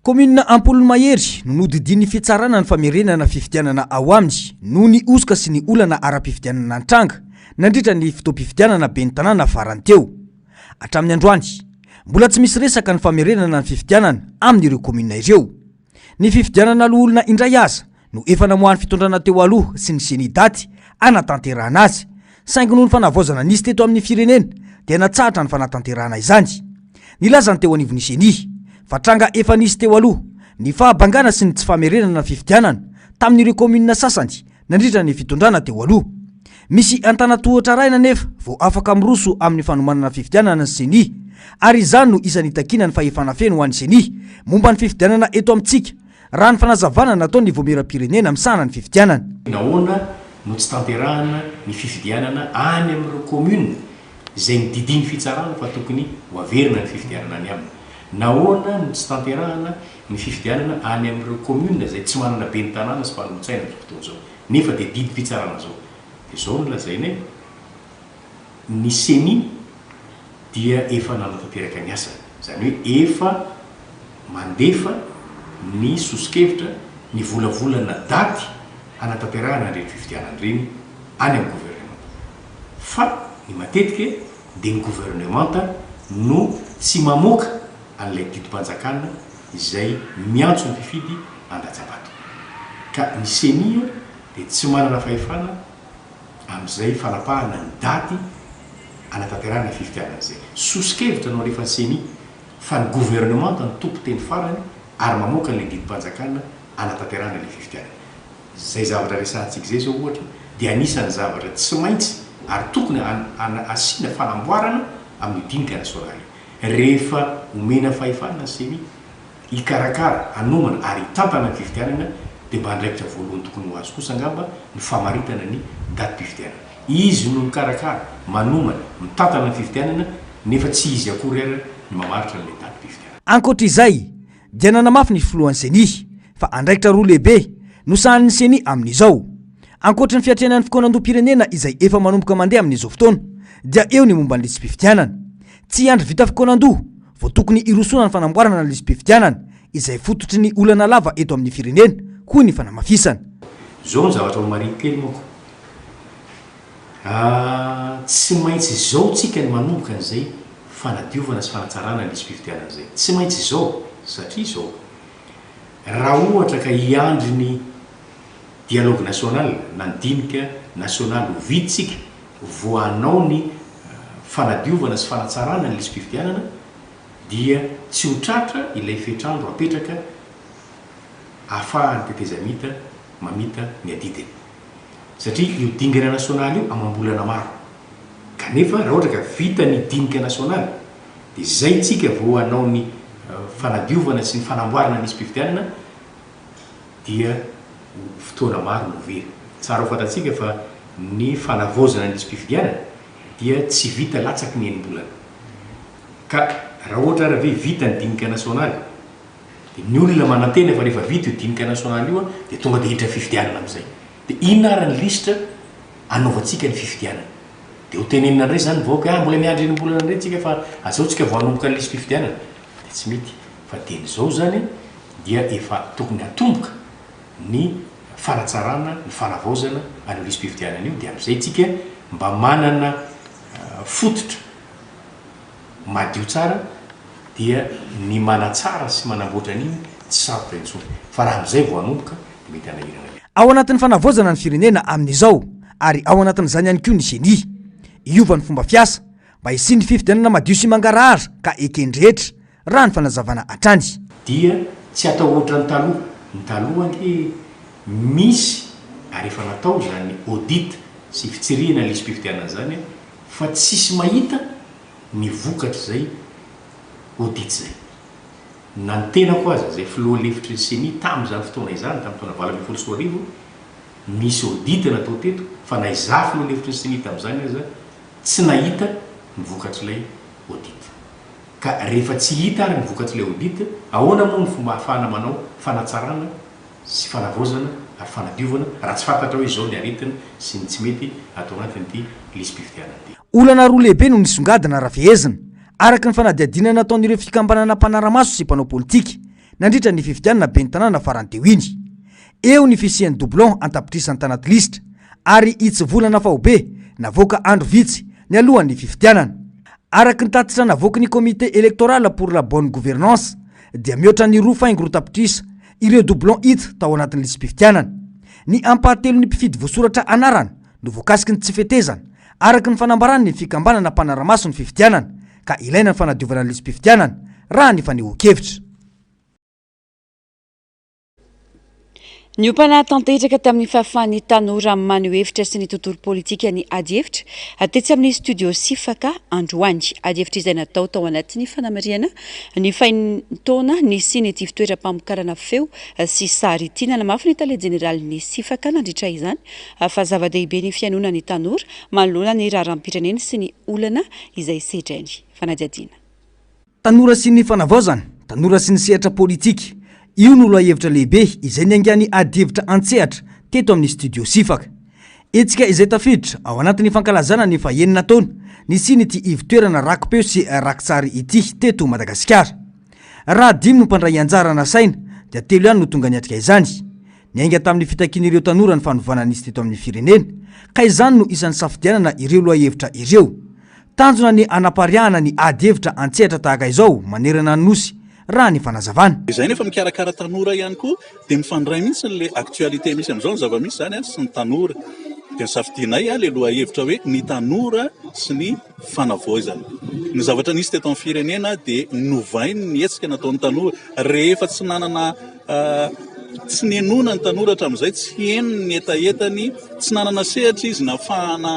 komina Ampolony Mahery no nodidin'ny fitsarana ny famerenana fifidianana ao aminy no ny osoka sy ny olana ara-pifidianana an-tranga nandritra ny fotoam-pifidianana be ny tanàna farany teo hatramin'ny androany mbola tsy misy resaka ny famerenana ny fifidianana amin'ireo komina ireo ny fifidianana olona indray aza no efa namohan'ny fitondrana teo aloha sy ny senidaty anatanterahana azy saingy noho ny fanavozana nisy teto amin'ny firenena dia natsahatra ny fanatanterahana izany nilazany teo anivon'ny seny fa tranga efa nisy teo aloha ny fahabangana sy ny tsy famerenana fifidianana tamin'ireo komina sasany nandritra ny fitondrana teo aloha misy antanatohatra raina nefa vao afaka miroso amin'ny fanomanana fifidianana ny seny ary izany no isan'ny takina ny fahefana feno ho an'ny seny momba ny fifidianana eto amintsika raha ny fanazavana natao ny voameram-pirenena misahana ny fifidianana no tsy tanterahana ny fifidianana any amin'ireo commune izay mididiny fitsarana fa tokony ho averina ny fifidianana any aminy nahoana no tsy tanterahana ny fifidianana any amin'ireo commune izay tsy manana be ny tanàna sy mpanolotsaina ny fotoana zao nefa dia didy fitsarana zao dia zao no lazaina ny seny dia efa nanatanteraka ny asany zany hoe efa mandefa ny sosikevitra ny volavolana daty anatanterahana rehetra fifidianana reny any amin'ny gouvernemanta fa ny matetika dia ny gouvernemanta no tsy mamoaka an'ilay didim-panjakana izay miantso ny fifidy an-datsabato ka ny senia dia tsy manana fahefana amin'izay fanapahana ny daty anatanterahana fifidianana izay sosikevitra no rehefa ny senia fa ny gouvernemanta ny tompo teny farany ary mamoaka an'ilay didim-panjakana anatanterahana ilay fifidianana zay zavatra resantsika zay zao ohatra dia anisany zavatra tsy maintsy ary tokony asiana fanamboarana amin'ny dinika nasionaly rehefa omena fahefana seny hikarakara anomana ary hitantana ny fifidianana dia mba andraikitra voalohany tokony ho azy kosa angamba ny famaritana ny daty-pifidianana izy no mikarakara manomana mitantana ny fifidianana nefa tsy izy akory ary ny mamaritra ny daty-pifidianana ankoatra izay dia nanamafy ny filohan'ny seny fa andraikitra roa lehibe no sahan'ny seny amin'izao ankoatra ny fiatrenan'ny fikonan-doam-pirenena izay efa manomboka mandeha amin'izao fotoana dia eo ny momba ny lisym-pifidianana tsy andro vita fikonan-doha vao tokony irosona ny fanamboarana ny lisym-pifidianana izay fototry ny olana lava eto amin'ny firenena koa ny fanamafisana zao ny zavatra mariny kely moko tsy maintsy zao tsika ny manomboka an'izay fanadiovana sy fanatsarana ny lisym-pifidianana zay tsy maintsy zao satria zao raha ohatra ka hiandry ny dialogue national na ny dinika national ho viditsika voanao ny fanadiovana sy fanatsarana ny lisym-pifidianana dia tsy ho tratra ilay fetrandro apetraka ahafahany tetezamita mamita ny adidiny satria io dingana nasionaly io amam-bolana maro kanefa raha ohatra ka vita ny dinika nasionaly dia zay tsika vo anao ny fanadiovana sy ny fanamboarana ny lisym-pifidianana dia fotoana maro no very tsara ho fantatsika fa ny fanavozana ny lisym-pifidianana dia tsy vita latsaky ny enim-bolana ka raha ohatra raha ve vita ny dinika nasionaly dia ny olona manantena fa rehefa vita io dinika nasionaly io dia tonga dia hiditra fifidianana amin'izay dia inona ary ny listra anaovantsika ny fifidianana dia ho tenenina ndray zany vaoaka mbola miandry enymbolana indray tsika fa azaontsika voanomboka ny lisy fifidianana dia tsy mety fa dian'izao zany dia efa tokony atomboka ny fanatsarana ny fanavaozana an'io lisy fifidianana io dia amin'izay tsika mba manana fototra madio tsara dia ny manatsara sy manamboatra an'iny tsy sarotra intsony fa raha amin'izay voanomboka dia mety anahirana ao anatin'ny fanavaozana ny firenena amin'izao ary ao anatin'izany ihany koa ny genie iovan'ny fomba fiasa mba hisi ny fifidianana madio sy mangarahara ka ekendrehetra raha ny fanazavana atrany dia tsy atao ohatra ny taloha ny misy ary efa natao zany audit sy fitsirihana lisy fifidianana zany fa tsisy mahita ny vokatra zay audit zay na ny tena koa aza zay filoha lefitry ny seni tamin'izany fotoana izany tamin'ny taona 2024 misy audit natao teto fa na iza filoha lefitry ny seni tamin'izany aza tsy nahita ny vokatr'ilay audit ka rehefa tsy hita ary ny vokatr'ilay audit ahoana moa ny fomba ahafahana manao fanatsarana sy fanavaozana ary fanadiovana raha tsy fantatra hoe izao ny aretina sy ny tsy mety atao anatin'ity lisy fifidianana ty olana roa lehibe no nisongadina raha fehezina araka ny fanadiadina nataon'ireo fikambanana mpanaramaso sy mpanao politika nandritra ny fifidianana be ny tanàna farany teo iny eo ny fisian'ny doublon antapitrisany tanaty listra ary itsyvolana fahobe navoaka andro vitsy ny alohan'ny fifidianana araka ny tatitra navoaka ny comité électoral pour la bonne gouvernance dia mihoatra ny roa faingo rotapitrisa ireo doublon hita tao anatin'ny lisy fifidianana ny ampahatelo ny mpifidy voasoratra anarana no voakasiky ny tsy fetezana araka ny fanambarany ny fikambanana mpanaramaso ny fifidianana ka ilaina ny fanadiovana ny lisy fifidianana raha ny fanehoan-kevitra ny ompanatanteraka tamin'ny fahafahan'ny tanora maneho hevitra sy ny tontolo politika ny ady hevitra atetsy amin'ny studio sifaka androany ady hevitra izay natao tao anatin'ny fanamariana ny faintaona ny sy ny ty fitoeram-pamokarana feo sy sary tianana mafy ny tale jeneraly ny sifaka nandritra izany fa zava-dehibe ny fianona ny tanora manoloana ny raharam-pirenena sy ny olana izay sedrainy fanadiadiana tanora sy ny fanavaozana tanora sy ny sehatra politika io no lohahevitra lehibe izay ny angany ady hevitra antsehatra teto amin'ny studio sifaka etsika izay tafiditra ao anatin'ny fankalazana ny fahenina taona ny siny ty ivitoerana rakipeo sy rakitsary ity teto Madagasikara raha dimy no mpandray anjarana saina dia telo ihany no tonga niatrika izany niainga tamin'ny fitakin'ireo tanora ny fanovana nisy teto amin'ny firenena ka izany no isan'ny safidianana ireo lohahevitra ireo tanjona ny anapariahana ny ady hevitra antsehatra tahaka izao manerana ny nosy raha ny fanazavana izay nefa mikarakara tanora ihany koa dia mifandray mihitsy le actualité misy amin'izao ny zava-misy zany sy ny tanora dia nisafidinay le lohahevitra hoe ny tanora sy ny fanavaozana ny zavatra nisy teto amin'ny firenena dia novainy ny hetsika nataon'ny tanora rehefa tsy nanana tsy nenona ny tanora hatramin'izay tsy heno ny etaetany tsy nanana sehatra izy nafahana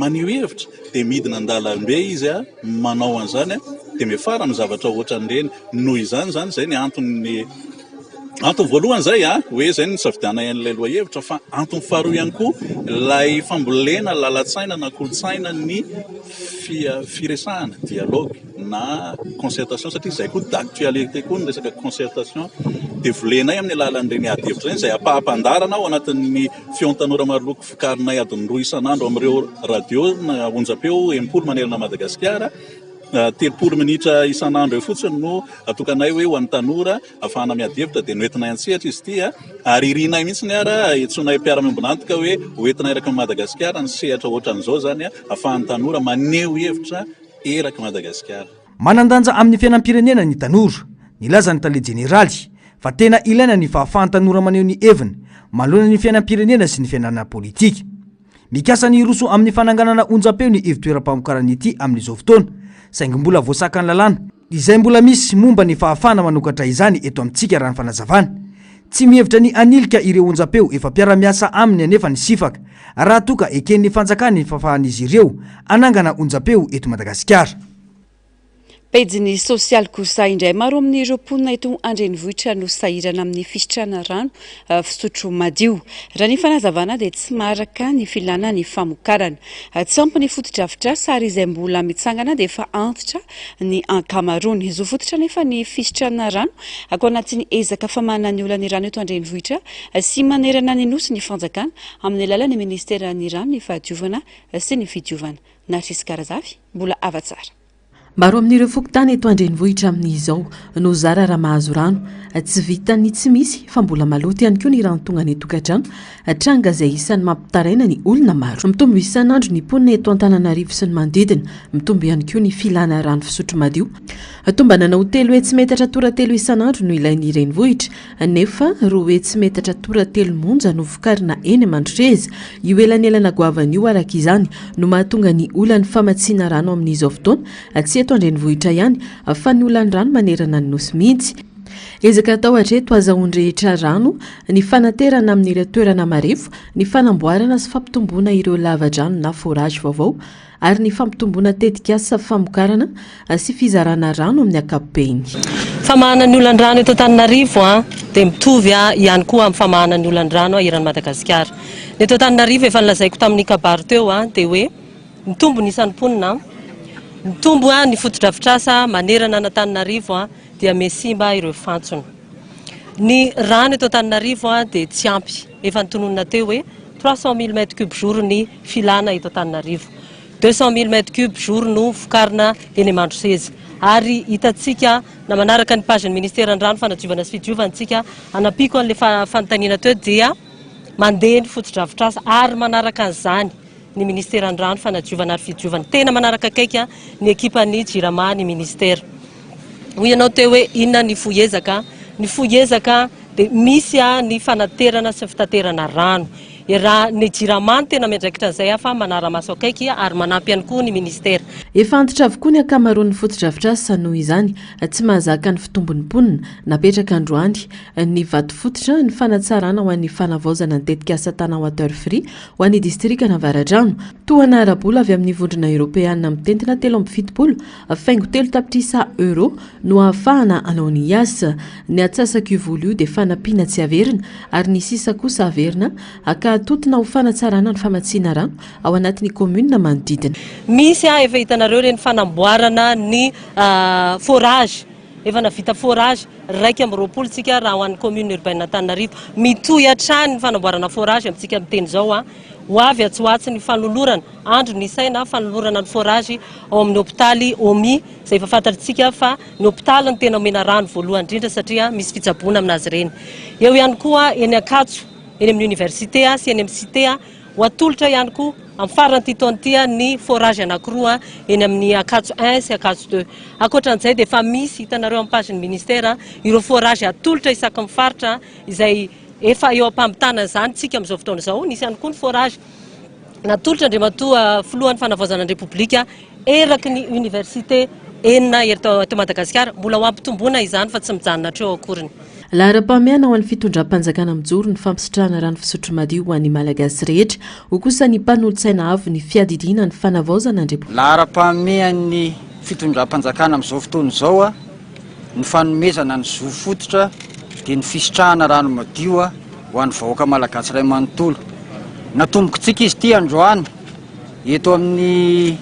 maneho hevitra dia midina an-dalambe izy manao an'izany dia mefara amin'ny zavatra ohatran'ireny noho izany zany zay ny antony voalohany zay hoe zay ny safidiana an'ilay lohahevitra fa antony faharoa ihany koa lay fambolena lalatsaina na kolotsaina ny firesahana dialogue na concertation satria zay koa d'actualité koa ny resaka concertation dia volenay amin'ny alalan'ireny ady hevitra zany zay ampahampandarana ao anatin'ny fiontanora maroloko fikarinay adiny roa isan'andro amin'ireo radio na onjapeo 10 manerana Madagasikara 3 minitra isan'andro eo fotsiny no atokanay hoe ho an'ny tanora ahafahana miady hevitra dia noentinay antsehatra izy ity ary irinay mihitsy ny ara etsonay mpiara-miombonantoka hoe hoentinay eraky Madagasikara ny sehatra ohatran'izao zany ahafahan'ny tanora maneho hevitra eraky Madagasikara manandanja amin'ny fiainam-pirenena ny tanora nilaza ny tale jeneraly fa tena ilaina ny fahafahan'ny tanora maneho ny heviny manoloana ny fiainam-pirenena sy ny fiainana politika mikasa ny roso amin'ny fananganana onjapeo ny ivitoeram-pamokarana ity amin'izao fotoana saingy mbola voasaka ny lalàna izay mbola misy momba ny fahafahana manokatra izany eto amintsika raha ny fanazavana tsy mihevitra ny anilika ireo onjapeo efa mpiara-miasa aminy anefa ny sifaka raha toka eken'ny fanjakany ny fahafahan'izy ireo anangana onjapeo eto Madagasikara pejiny sosialy kosa indray maro amin'ireo mponina eto andrenivohitra no sahirana amin'ny fisitrana rano fisotro madio raha ny fanazavana dia tsy maraka ny filana ny famokarana tsy ampy ny fotodrafitrasa ary izay mbola mitsangana dia efa antitra ny ankamarony izo fototra nefa ny fisitrana rano ako anatin'ny ezaka famana ny olany rano eto andrenivohitra sy manerana ny nosy ny fanjakana amin'ny alalan'ny ministera ny rano ny fahadiovana sy ny fidiovana Narcisse Karazavy mbola avatsara. Maro amin'ireo fokotany eto andrenivohitra amin'izao no zara raha mahazo rano tsy vitany tsy misy fa mbola maloto ihany koa ny rano tonga ny tokantrano tranga izay isan'ny mampitaraina ny olona maro. Mitombo isan'andro ny mponina eto Antananarivo sy ny manodidina, mitombo ihany koa ny filana rano fisotro madio. Tombanana ho 3 hetsy metatra toratelo isan'andro no ilain'ny renivohitra nefa 2 hetsy metatra toratelo monja no vokarina eny Mandrotreza. Io elanelana goavan'io araka izany no mahatonga ny olany famatsiana rano amin'izao fotoana tsy eto andrenivohitra ihany fa ny olany rano manerana ny nosy mihitsy. Ezaka atao hatreto azahoan-drehetra rano ny fanaterana amin'ireo toerana marefo, ny fanamboarana sy fampitomboana ireo lava-drano na forage vaovao ary ny fampitomboana tetikasa famokarana sy fizarana rano amin'ny ankapobeny. Famahana ny olan-drano eto Antananarivo dia mitovy ihany koa amin'ny famahana ny olan-drano eran'ny Madagasikara. Eto Antananarivo efa nilazaiko tamin'ny kabary teo dia hoe mitombo ny isan'ny mponina, mitombo ny fotodrafitrasa manerana ny Antananarivo dia mesimba ireo fantsona. Ny rano eto Antananarivo dia tsy ampy, efa nitononona teo hoe 300 000 m3 jour ny filana eto Antananarivo, 200 000 m3 jour no vokarina eny Mandrotreza. Ary hitantsika na manaraka ny pagin'ny ministera ny rano fanadiovana sy fidiovantsika anapiko an'ilay fanontaniana teo dia mandeha ny fotodrafitrasa ary manaraka an'izany ny ministera ny rano fanadiovana ary fidiovana. Tena manaraka akaiky ny ekipan'ny JIRAMA ny ministera. Hoy ianao teo hoe inona ny foezaka? Ny foezaka dia misy ny fanaterana sy fitaterana rano. Raha ny JIRAMA tena miandraikitra an'izay fa manara-maso akaiky ary manampy ihany koa ny ministera. Efa antitra avokoa ny ankamaroan'ny fotodrafitrasa noho izany tsy mahazaka ny fitombony mponina napetraka androany ny vato fototra ny fanatsarana ho an'ny fanavaozana ny tetikasa tana water free ho an'ny distrika Navaradrano. Tohana arabola avy amin'ny vondrona Europeana mitentina 770 faingo 3 tapitrisa euro no ahafahana anao ny iasa ny atsasaka io vola io dia fanampiana tsy averina ary ny sisa kosa averina totona ho fanatsarana ny famatsiana rano ao anatin'ny commune manodidina. Misy efa hitanareo reny fanamboarana ny forage, efa navita forage 220 tsika raha ho an'ny commune urbaine Antananarivo. Mitohy hatrany ny fanamboarana forage amintsika miteny zao ho avy atsoatsy ny fanolorana andro ny saina fanolorana ny forage ao amin'ny hôpitaly Omi izay efa fantatritsika fa ny hôpitaly ny tena omena rano voalohany indrindra satria misy fitsaboana aminazy ireny. Eo ihany koa eny Ankatso, eny amin'ny université sy eny amin'ny cité ho atolotra ihany koa amin'ny farany taonty ny forage anankiroa eny amin'ny Ankatso 1 sy Ankatso 2. Ankoatran'izay dia efa misy hitanareo amin'ny pagin'ny ministera ireo forage atolotra isaky ny faritra izay efa eo ampamitana izany tsika amin'izao fotoana izao. Nisy ihany koa ny forage natolotra Andriamatoa filohan'ny fanavaozana ny Repoblika eraky ny université enina eto Madagasikara, mbola ho ampitomboana izany fa tsy mijanona hatreo akoriny. Lahara-pameana ho an'ny fitondram-panjakana mijoro ny fampisotrana rano fisotro madio ho an'ny malagasy rehetra, ho kosa ny mpanolotsaina avy ny fiadidiana ny fanavaozana ny Repoblika. Lahara-pamean'ny fitondram-panjakana amin'izao fotoana izao ny fanomezana ny zo fototra dia ny fisitrahana rano madio ho an'ny vahoaka malagasy iray manontolo. Natombokontsika izy ity androany eto amin'ny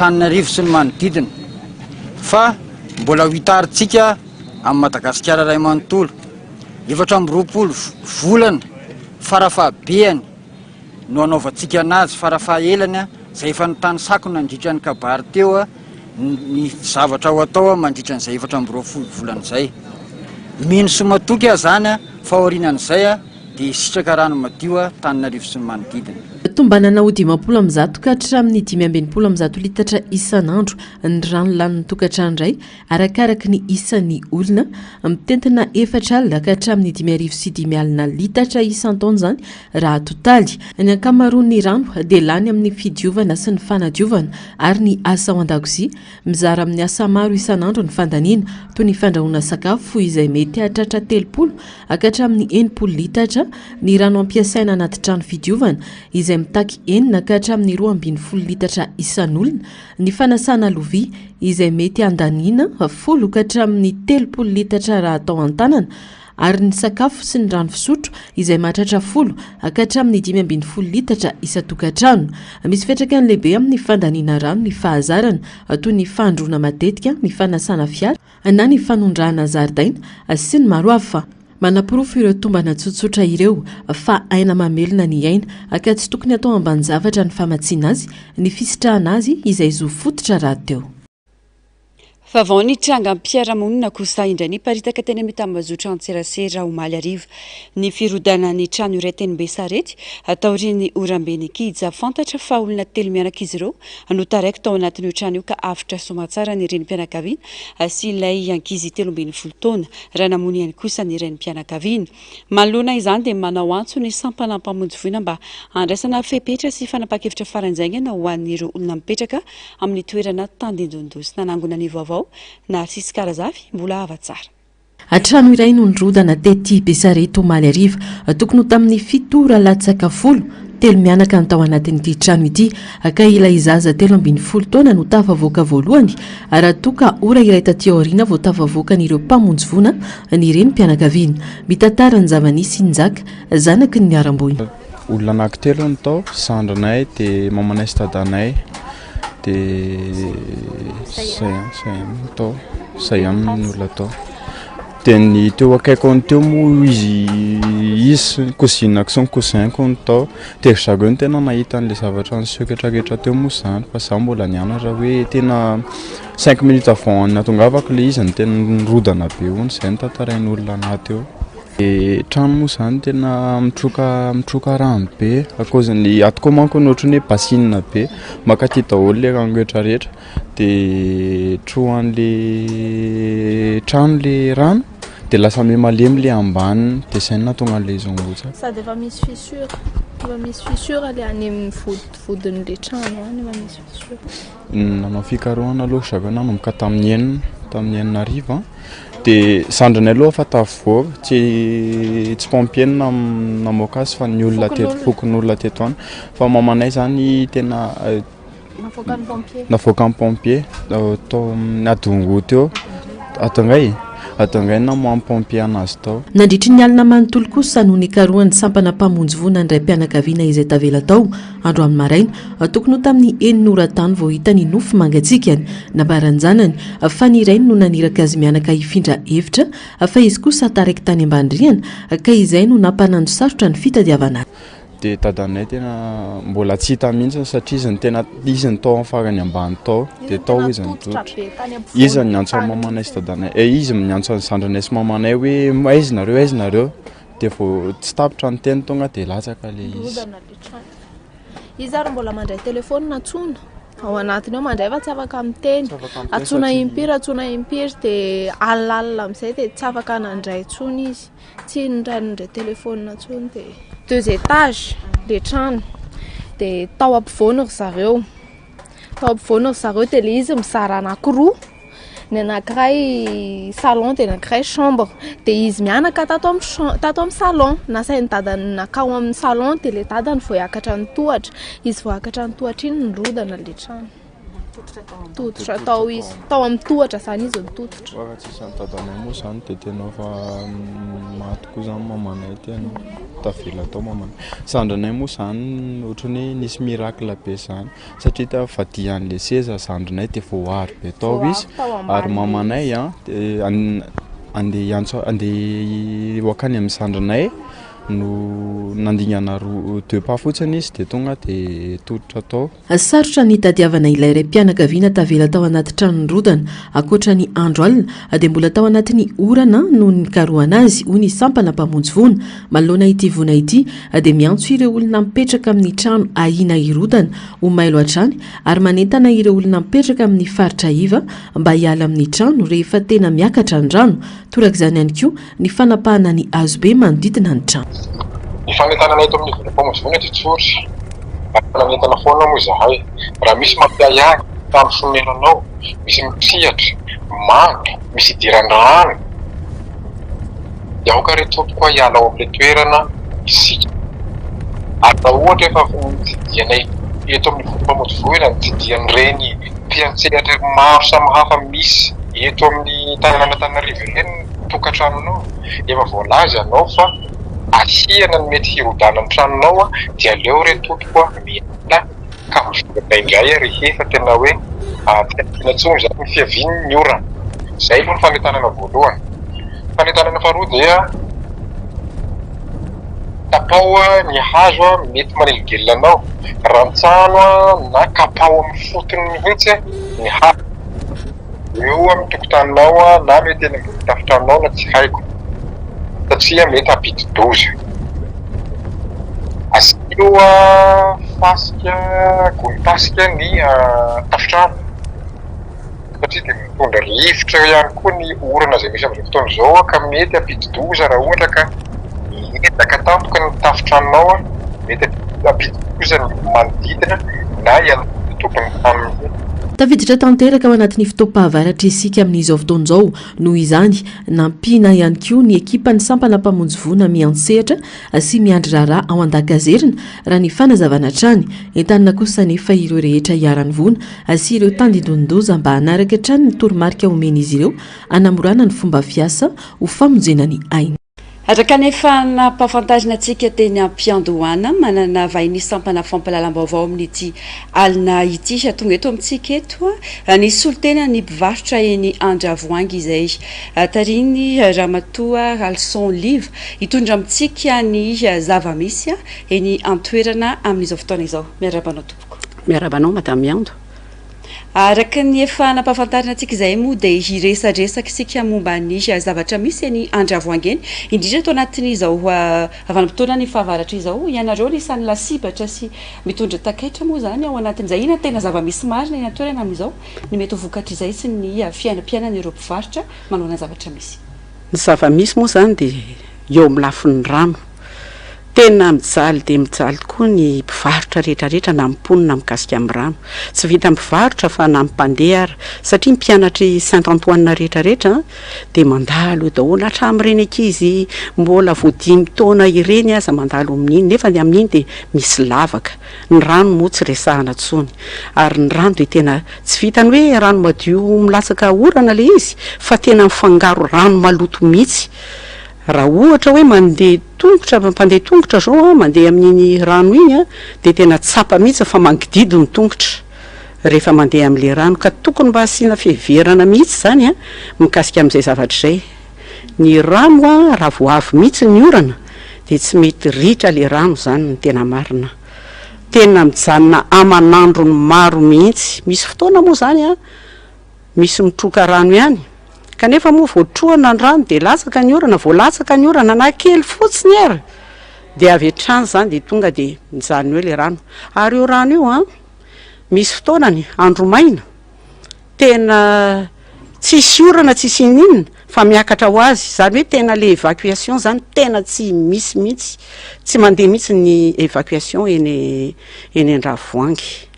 Antananarivo sy ny manodidina fa mbola ho hitarintsika amin'ny Madagasikara iray manontolo 420 volana farafahabeany no anaovantsika anazy farafahaelany izay efa nitany sakona mandritra ny kabary teo ny zavatra ho atao mandritra n'izay 420 volana izay. Mino sy matoky zany fa aorianan'izay dia sitraka rano madio Antananarivo sy ny manodidina. Tombanana ho 50 am'zato ka hatramin'ny 520 am'zato litatra isan'andro ny rano lanin'ny tokantrano iray arakaraka ny isan'ny olona mitentina 4 alina ka hatramin'ny 5 sy 5 alina litatra isan-taona zany raha totaly. Ny ankamaroan'ny rano dia lany amin'ny fidiovana sy ny fanadiovana ary ny asa ao an-dakozia mizara amin'ny asa maro isan'andro ny fandaniana toy ny fandrahoana sakafo izay mety hahatratra 30 ka hatramin'ny 80 litatra ny rano ampiasaina anaty trano fidiovana izay mitaky enina ka hatramin'ny 2.20 litatra isan'olona, ny fanasana lovia izay mety andaniana 10 ka hatramin'ny 30 litatra raha atao an-tanana, ary ny sakafo sy ny rano fisotro izay mahatratra 10 ka hatramin'ny 5.20 litatra isa-tokantrano. Misy fiantraikany lehibe amin'ny fandaniana rano ny fahazarana toy ny fandroana matetika, ny fanasana fiara na ny fanondrahana zaridaina sy ny maro hafa. Manapirofo ireo tombana tsotsotra ireo fa aina mamelona ny aina ka tsy tokony atao ambany zavatra ny famatsiana azy, ny fisitrahana azy izay zo fototra raha teo. Fa vao ny tranga mpiaramonina kosa indray ny paritaka teny amin'ny tambazotra Antserasera omaly ariva. Ny firodana ny trano iray teny Besarety ataorian'ny Orambe ny Kija fantatra fa olona 3 mianaka izy ireo no taraiky tao anatin'io trano io ka afitra somatsara ny renim-pianakaviana sy ilay ankizy 13 taona raha namony ihany kosa ny renim-pianakaviana. Manoloana izany dia manao antso ny sampana mpamonjy voina mba andraisana fepetra sy fanapakevitra faranjaingana ho an'ireo olona mipetraka amin'ny toerana tandindondosina nanangona ny vaovao Narcisse Karazavy mbola ava tsara. Atrano iray no nirodana tety Besarety omaly ariva tokony tamin'ny 7 latsaka 10 telo mianaka tao anatin'ity trano ity ka ilay zaza 13 taona no tafavoaka voalohany raha toka ora iray taty aoriana vao tafavoakan'ireo mpamonjy voina ny renim-pianakaviana. Mitantara ny zava-nisy Injaka zanaky ny Aramboina. Olona anankitelo no tao, sandranay dia mamanay sy dadanay dia say aminy olona tao. Dia ny teo akaiko ny teo moa izy cosinako sy ny cosinko ny tao. Dia zareo ny tena nahita n'ilay zavatra nisehoketra rehetra teo moa izany fa zaho mbola nianatra hoe tena 5 minutes avant natongavako ilay izy ny tena nirodana be hono, izay ny tantarain'olona anaty eo. Trano moa izany tena mitroka rano be akozany atoko manko ny ohatrany hoe basinina be makaty daholo ilay rano rehetrarehetra dia trohan'ilay trano ilay rano dia lasa malemy ilay ambaniny dia izay nahatonga an'ilay izy ongotra. Sady efa misy fissure ilay any amin'ny vodin'ilay trano any efa misy fissure. Nanao fikarohana aloha zareo nanomboka tamin'ny enina ariva dia sandranay aloha fa tavovory tsy pompier namoaka azy fa ny olona teto fokony olona teto any fa mamanay zany tena navoaka ny pompier tao adongo teo atangay na moa pompier anazy tao. Nandritry ny alina manontolo kosa noho ny karohan'ny sampana mpamonjy voina ndray mpianakaviana izay tavela tao andro amin'ny maraina tokony ho tamin'ny 9 ora tany vao hita ny nofo mangatsikany nabaranjanany fa ny iray no naniraka azy mianaka hifindra hevitra fa izy kosa taraiky tany ambandriana ka izay no nampanandro sarotra ny fitadiavana. Dia dadanay tena mbola tsy hita mihitsy satria izy ny tao amin'ny farany ambany tao dia tao izy nitotra. Izy niantso mamanay sy dadanay izy niantso ny sandranay sy mamanay hoe aiza nareo dia vao tsy tapitra ny teny tonga dia latsaka ilay izy. Izy ary mbola mandray telefônina atsona ao anatiny ao mandray fa tsy afaka miteny atsona impiry dia alalina amin'izay dia tsy afaka nandray tsony izy tsy nandray telefônina atsony dia 2 étages le trano dia tao ampovoany ry zareo dia ilay izy mizara anankiroa ny anankiray salon dia anankiray chambre dia izy mianaka tato amin'ny salon nasainy dadany nakao amin'ny salon dia ilay dadany vao hiakatra ny tohatra izy vao hiakatra ny tohatra iny nirodana le trano tototra tao izy tao amin'ny tohatra izany izy nitototra. Raha tsisy ny dadanay moa izany dia tena fa maty koa izany mamanay tena tavela tao mamanay. Sandranay moa izany ohatrany hoe nisy miracle be izany satria tafadian'ilay seza sandranay dia voahary be tao izy ary mamanay andeha hoakany amin'ny sandranay no nandingana 2 pas fotsiny izy dia tonga dia tototra tao. Sarotra ny tadiavana ilay iray mpianakaviana tavela tao anaty tranorodana ankoatra ny andro alina dia mbola tao anatin'ny orana no nikarohana azy hoy ny sampana mpamonjy voina. Manoloana ity voina ity dia miantso ireo olona mipetraka amin'ny trano ahina irodana ho mailo hatrany ary manentana ireo olona mipetraka amin'ny faritra iva mba hiala amin'ny trano rehefa tena miakatra ny rano. Torak'izany ihany koa ny fanapahana ny hazobe manodidina ny trano. Ny fanentanana eto amin'ny mpamonjy voina dia tsotra. Nanentana foana moa izahay. Raha misy mampiayany tamin'ny fonenanao, misy mitsihatra, manga, misy idiran-drano. Dia aoka ry tompoko hiala ao amin'ilay toerana isika. Ata ohatra efa nitsidianay eto amin'ny fompamodivoana nitsidian'ireny mpiantsehatra maro samihafa misy eto amin'ny tanàn'Antananarivo ireny tokantranonao, efa voalaza anao fa asiana ny mety hirodana ny tranonao dia aleo re tompoko miala ka mivoaka indray rehefa tena hoe tena tsony zany ny fiaviany ny orana. Zay aloha ny fanetanana voalohany. Fanetanana faharoa dia kapao ny hazo mety maneligelina anao, rantsano na kapao amin'ny fotony mihitsy ny hazo eo amin'ny tokotaninao na mety eny ambony tafotranao na tsy haiko satria mety ampidi-doza. Asio fasika gony-pasika ny tafotrano satria dia mitondra rivotra ihany koa ny orana izay misy amin'izao fotoana izao ka mety ampidi-doza raha ohatra ka miendaka tampoka ny tafotranonao mety ampidi-doza ny manodidina na ihany tokony amin'ny tafiditra tanteraka ao anatin'ny fotoam-pahavaratra isika amin'izao fotoan'izao noho izany nampiana ihany koa ny ekipa ny sampana mpamonjy voana miantsehatra sy miandry raharaha ao an-dakazerina raha ny fanazavana trany entanina kosa nefa ireo rehetra hiarany voana sy ireo tandindondoza mba hanaraka trany ny toromarika omeny izy ireo anamorana ny fomba fiasa ho famonjena ny aina. Araka nefa nampahafantarina antsika teny am-Piandohana manana vahiny sampana fampalalam-baovao amin'ity alina ity tonga eto amintsika eto ny solitena ny mpivarotra eny Andravoangy izay tariny Ramatoa Alson Live hitondra amintsika ny zava-misy eny antoerana amin'izao fotoana izao. Miarabanao tompoko. Miarabanao Madame Miando. Araka ny efa nampahafantarina antsika izay moa dia hiresadresaka isika momba ny zavatra misy eny Andravoangy eny indrindra eto anatin'izao avanimpotoana ny fahavaratra izao ianareo nisany lasibatra sy mitondra takaitra moa zany ao anatin'izay ina tena zava-misy marina eny antoerana amin'izao ny mety ho vokatra izay sy ny fiainam-piainan'ireo mpivarotra manao zavatra misy. Ny zava-misy moa zany dia eo amin'ny lafin'ny rano tena mijaly dia mijaly koa ny mpivarotra rehetrarehetra na mimponina mikasika amin'ny rano tsy vita mpivarotra fa na mimpandeha ary satria mpianatry Saint-Antoine rehetrarehetra dia mandalo daholo hatramin'ireny ankizy mbola vao 5 taona ireny aza mandalo amin'iny nefa ny amin'iny dia misy lavaka ny rano moa tsy resahana tsony ary ny rano dia tena tsy vitany hoe rano madio milatsaka orana le izy fa tena mifangaro rano maloto mihitsy. Raha ohatra hoe mandeha tongotra mpandeha tongotra zao mandeha amin'iny rano iny dia tena tsapa mihitsy fa mangididy ny tongotra rehefa mandeha amin'ilay rano ka tokony mba asiana fiheverana mihitsy zany mikasika amin'izay zavatra izay. Ny rano raha voavy mihitsy ny orana dia tsy mety ritra le rano zany ny tena marina. Tena mijanona aman'androny maro mihitsy. Misy fotoana moa zany misy mitroka rano ihany kanefa moa voatroana ny rano dia latsaka ny orana, voalatsaka ny orana na kely fotsiny ary dia avy hatrany zany dia tonga dia mijanona hoe le rano. Ary io rano io misy fotoanany andro maina tena tsisy orana tsisy inona fa miakatra ho azy zany hoe tena le évacuation zany tena tsy misy mihitsy tsy mandeha mihitsy ny évacuation eny Andravoangy.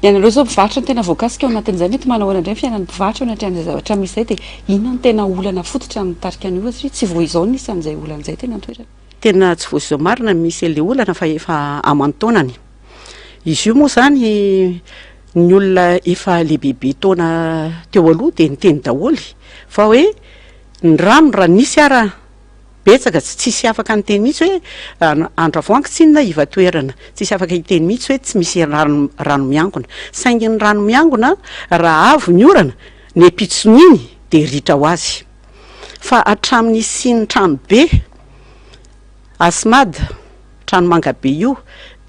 Ianareo zao mpivarotra ny tena voakasika ao anatin'izay mety manao indray fiainan'ny mpivarotra ao anatin'izay zavatra misy izay dia inona ny tena olana fototra mitarika an'io satria tsy voa izao nisy an'izay olan'izay tena antoerana. Tena tsy voa izao marina misy le olana fa efa aman-taonany. Izy io moa zany ny olona efa lehibe taona teo aloha dia niteny daholo fa hoe ny rano raha nisy ara betsaka tsisy afaka ny teny mihitsy hoe Andravoangy tsy inona iva toerana tsisy afaka hiteny mihitsy hoe tsy misy rano miangona saingy ny rano miangona raha avo ny orana ny epitsoniny dia ritra ho azy fa hatramin'ny siny trano be Asmad trano manga be io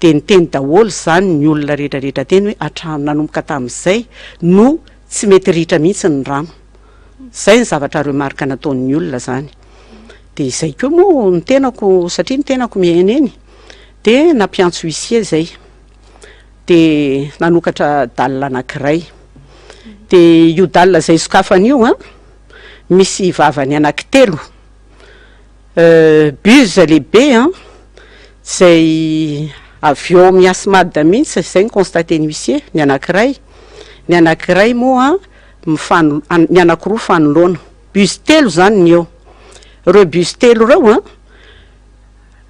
dia niteny daholo zany ny olona rehetrarehetra teny hoe hatrano nanomboka tamin'izay no tsy mety ritra mihitsy ny rano. Zay ny zavatra remarika nataon'ny olona zany. Dia izay koa moa ny tenako satria ny tenako miaina eny dia nampiantso huissier zay dia nanokatra dalina anankiray dia io dalina izay sokafany io misy vavany anankitelo bus lehibe izay avy eo amin'ny Asmad mihitsy izay ny constaté ny huissier ny anankiray moa ny anankiroa fanoloana bus telo zany ny eo. Ireo bus telo ireo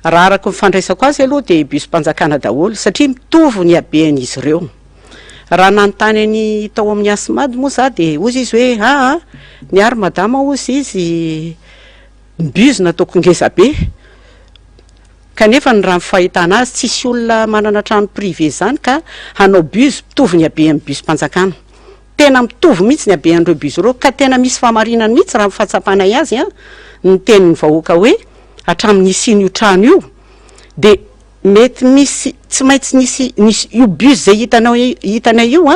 raha araka mifandraisako azy aloha dia bus-mpanjakana daholo satria mitovy ny haben'izy ireo. Raha nanontany any tao amin'ny Asimady moa za dia ozy izy hoe aa niary madama ozy izy bus nataoko ngeza be kanefa ny raha mifahitana azy tsisy olona manana trano privé zany ka hanao bus mitovy ny habe amin'ny bus-mpanjakana. Tena mitovy mihitsy ny habe an'ireo bus ireo ka tena misy fahamarinana mihitsy raha mifatsapanay azy ny tenin'ny vahoaka hoe hatramin'ny isian'io trano io dia mety misy tsy maintsy nisy io bus zay hitanay io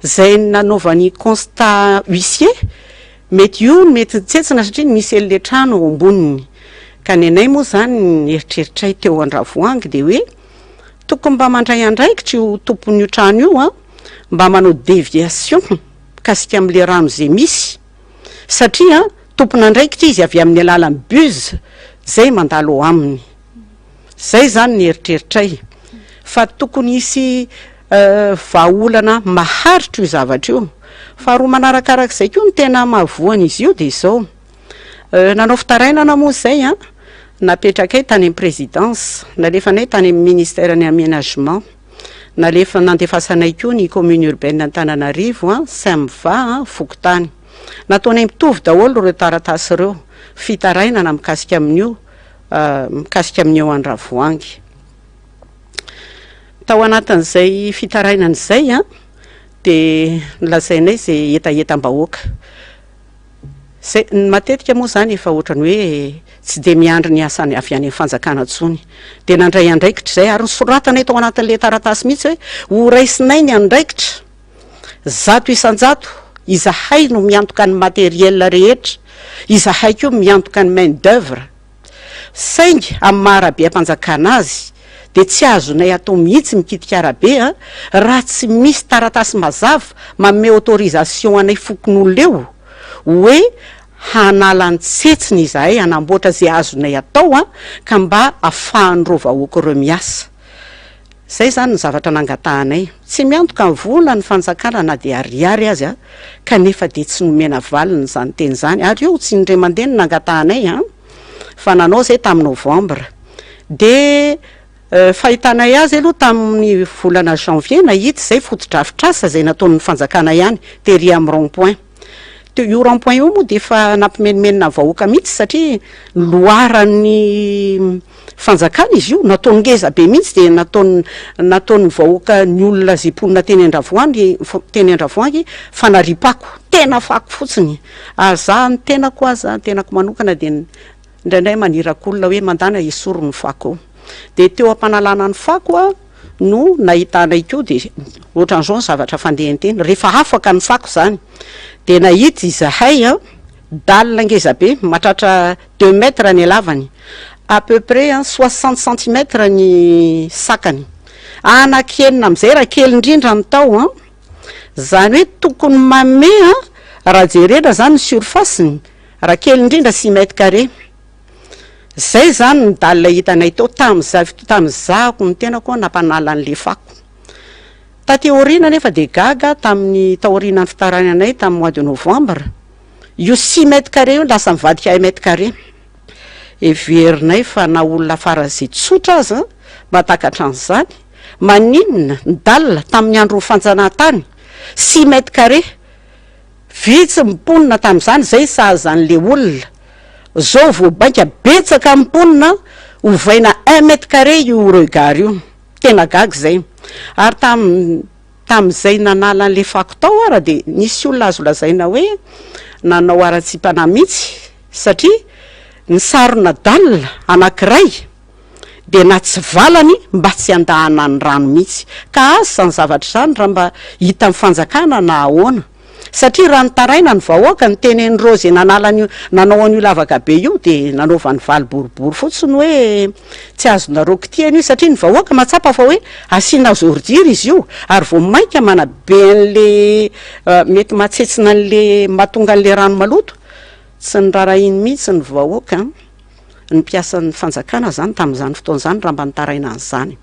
zay nanaovany constat huissier mety io mety tsetsina satria misy le trano ao amboniny. Ka nenay moa zany nieritreritra teo Andravoahangy dia hoe tokony mba mandray andraikitra io tompon'io trano io mba manao déviation kasika amin'le rano zay misy satria tompony andraikitra izy avy amin'ny alalan'ny bus zay mandalo ao aminy. Zay zany nieritreritra fa tokony isy vahaolana maharitra io zavatra io. Faharoa manarakarak'izay koa ny tena mahavoany izy io dia izao nanao fitarainana moa zay napetrakay tany amin'ny présidence, nalefanay tany amin'ny ministère ny aménagement, nalefa nandefasanay koa ny commune urbaine Antananarivo Saint-Miva Fokotany. Nataonay mitovy daholo ireo taratasy ireo fitarainana mikasika amin'io mikasika amin'io Andravoahangy. Tao anatin'izay fitarainana izay dia nolazainay zay etaetam-bahoaka. Matetika moa zany efa ohatrany hoe tsy dia miandry ny asany avy any amin'ny fanjakana intsony dia nandray andraikitra zay ary nisoratanay tao anatin'le taratasy mihitsy hoe ho raisinay ny andraikitra 100 isan-jato izahay no miantoka ny matériel rehetra, izahay koa miantoka ny main d'œuvre saingy amin'ny maharabe ampanjakana azy dia tsy azonay atao mihitsy mikitika arabe raha tsy misy taratasy mazava manome autorisation anay fokon'olona eo hoe hanala ny tsetsiny izahay hanamboatra zay azonay atao ka mba ahafahan'ireo vahoaka ireo miasa. Zay zany ny zavatra nangatahanay, tsy miantoka ny vola ny fanjakana na dia ariary azy kanefa dia tsy nomena valiny zany teny zany ary io tsy indray mandeha ny nangatahanay fa nanao zay tamin'ny novembre dia fahitanay azy aloha tamin'ny volana janvier nahita zay fotodrafitrasa zay nataon'ny fanjakana ihany tery amin'ny rond-point. Io rond-point io moa dia efa nampimenimenina vahoaka mihitsy satria loaran'ny fanjakana izy io nataony ngeza be mihitsy dia nataony vahoaka ny olona zay mponina teny Andravoahangy fanaripako tena fako fotsiny za ny tenako aza tenako manokana dia indraindray manirak'olona hoe mandana isoro ny fako dia teo ampanalana ny fako no nahitanay koa dia ohatran'izao ny zavatra fandehanteny rehefa afaka ny fako zany dia nahita izahay dalina ngeza be matratra 2 mètres ny alavany à peu près 60 cm ny sakany anakenina amin'izay raha kely indrindra ny tao zany hoe tokony mame raha jerena zany ny surfaceny raha kely indrindra 6 mètres carrés. Zay zany ny dalina hitanay tao tamin'izahako ny tenako nampanala an'le fako. Taty aoriana nefa dia gaga tamin'ny taorianany fitarainanay tamin'ny mois de novembre io 6 mètres carrés io lasa mivadika 1 mètre carré. Everinay fa na olona farazay tsotra azy mba takatra an'izany maninona ny dalina tamin'ny andro fanjanahantany 6 mètres carrés vitsy mimponina tamin'izany zay sahazan'le olona zao voabainka betsaka mimponina hovaina 1 mètre carré io regard io tena gaga zay. Ary tamin'izay nanala an'le fako tao ara dia nisy olona azo lazaina hoe nanao ara-tsipana mihitsy satria ny sarona dalina anankiray dia na tsy valany mba tsy andahana ny rano mihitsy ka aza ny zavatra zany raha mba hita amin'ny fanjakana na ahoana satria raha nitaraina ny vahoaka ny tenen'ireo zay nanao an'io lavaka be io dia nanaovany valy boribory fotsiny hoe tsy azonareo kitiana io satria ny vahoaka matsapa fa hoe asiana zordiry izy io ary vao mainka manabe an'le mety matsetsina an'le mahatonga an'le rano maloto tsy ny rarahiny mihitsy ny vahoaka ny mpiasan'ny fanjakana zany tamin'izany fotoan'izany raha mba nitaraina an'izany.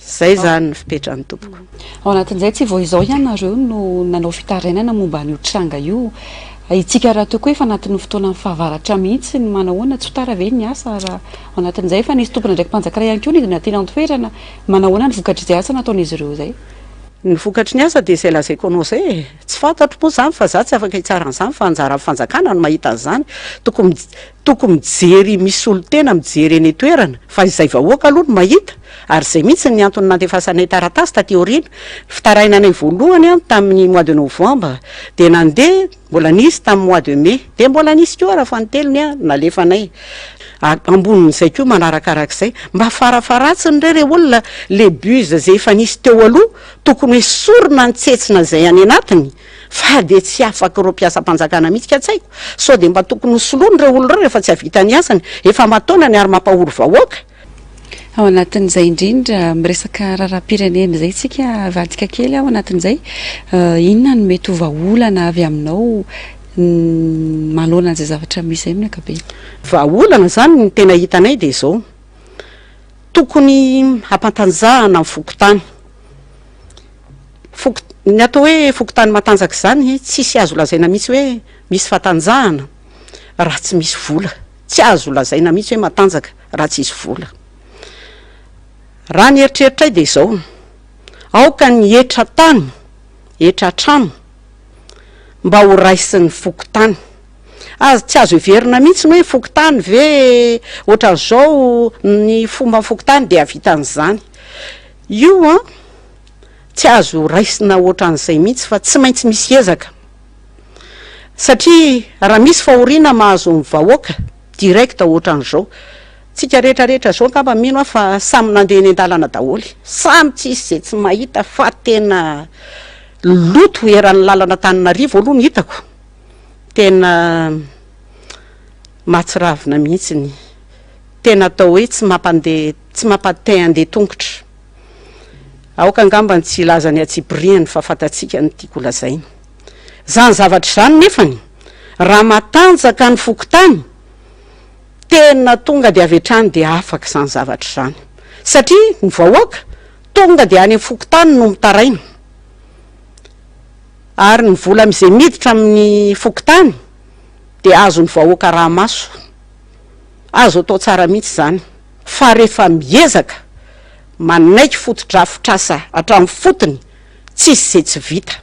Zay zany ny fipetrany tompoko. Ao anatin'izay tsy vao izao ianareo no nanao fitarainana momba an'io tranga io itsika raha toko hoe fa anatin'ny fotoana ny fahavaratra mihitsy ny manahoana tsy tara ve ny asa raha ao anatin'izay efa nisy tompona ndraiky mpanjakara ihany koa izy natena antoerana manahoana ny vokatry izay asa nataon'izy ireo zay ny vokatry ny asa dia izay lazaiko anao zay tsy fantatro moa zany fa za tsy afaka hitsaran'izany fa anjara fanjakana no mahita an'izany toko mijery misy olo tena mijery eny toerana fa izay vahoaka aloha no mahita ary zay mihitsy ny antony nandefasanay taratasy taty aoriana fitarainanay voalohany tamin'ny mois de novembre dia nandeha mbola nisy tamin'ny mois de mai dia mbola nisy koa raha fantelony nalefanay ambonin'izay koa manarakarak'izay mba farafaratsiny re olona le buse zay efa nisy teo aloha tokony hoe sorona nitsetsina zay any anatiny fa dia tsy afaka ireo mpiasa-mpanjakana mihitsy ka tsaiko sao dia mba tokony hosoloany re olona rehefa tsy havita ny asany efa mataonany ary mampahory vahoaka ao anatin'izay indrindra miresaka raharam-pirenena zay tsika vadika kely ao anatin'izay inona no mety ho vahaolana avy aminao maloana an'izay zavatra misy amin'ny akabe vahaolana zany ny tena hitanay dia izao tokony hampantanjahana ny fokotany ny atao hoe fokotany matanjaka izany tsisy azo lazaina mihitsy hoe misy fatanjahana raha tsy misy vola tsy azo lazaina mihitsy hoe matanjaka raha tsy isy vola raha ny eritreritray dia izao aoka ny etra tany etra trano mba ho raisin'ny fokotany tsy azo everina mihitsy hoe fokotany ve ohatran'izao ny fomba fokotany dia avitan'izany io tsy azo raisina ohatran'izay mihitsy fa tsy maintsy misy ezaka satria raha misy fahoriana mahazo ny vahoaka direkta ohatran'izao tsika rehetrarehetra zao ngamba mino fa samy nandeha ny an-dalana daholy samy tsisy zay tsy mahita fa tena loto eran'ny lalana Tananarivo aloha ny hitako tena mahatsiravina mihitsy ny tena atao hoe tsy mampatay andeha tongotra aoka angamba tsy ilazany atsibriany fa fatatsika ny tiako lazaina zany zavatra zany nefany raha matanjaka ny fokotany tena tonga dia avetrany dia afaka izany zavatra izany satria ny vahoaka tonga dia any amin'ny fokotany no mitaraina ary ny vola amin'izay miditra amin'ny fokotany dia azo ny vahoaka raha maso azo atao tsara mihitsy izany fa rehefa miezaka manaiky fotodrafitrasa hatramin'ny fotony tsisy zay tsy vita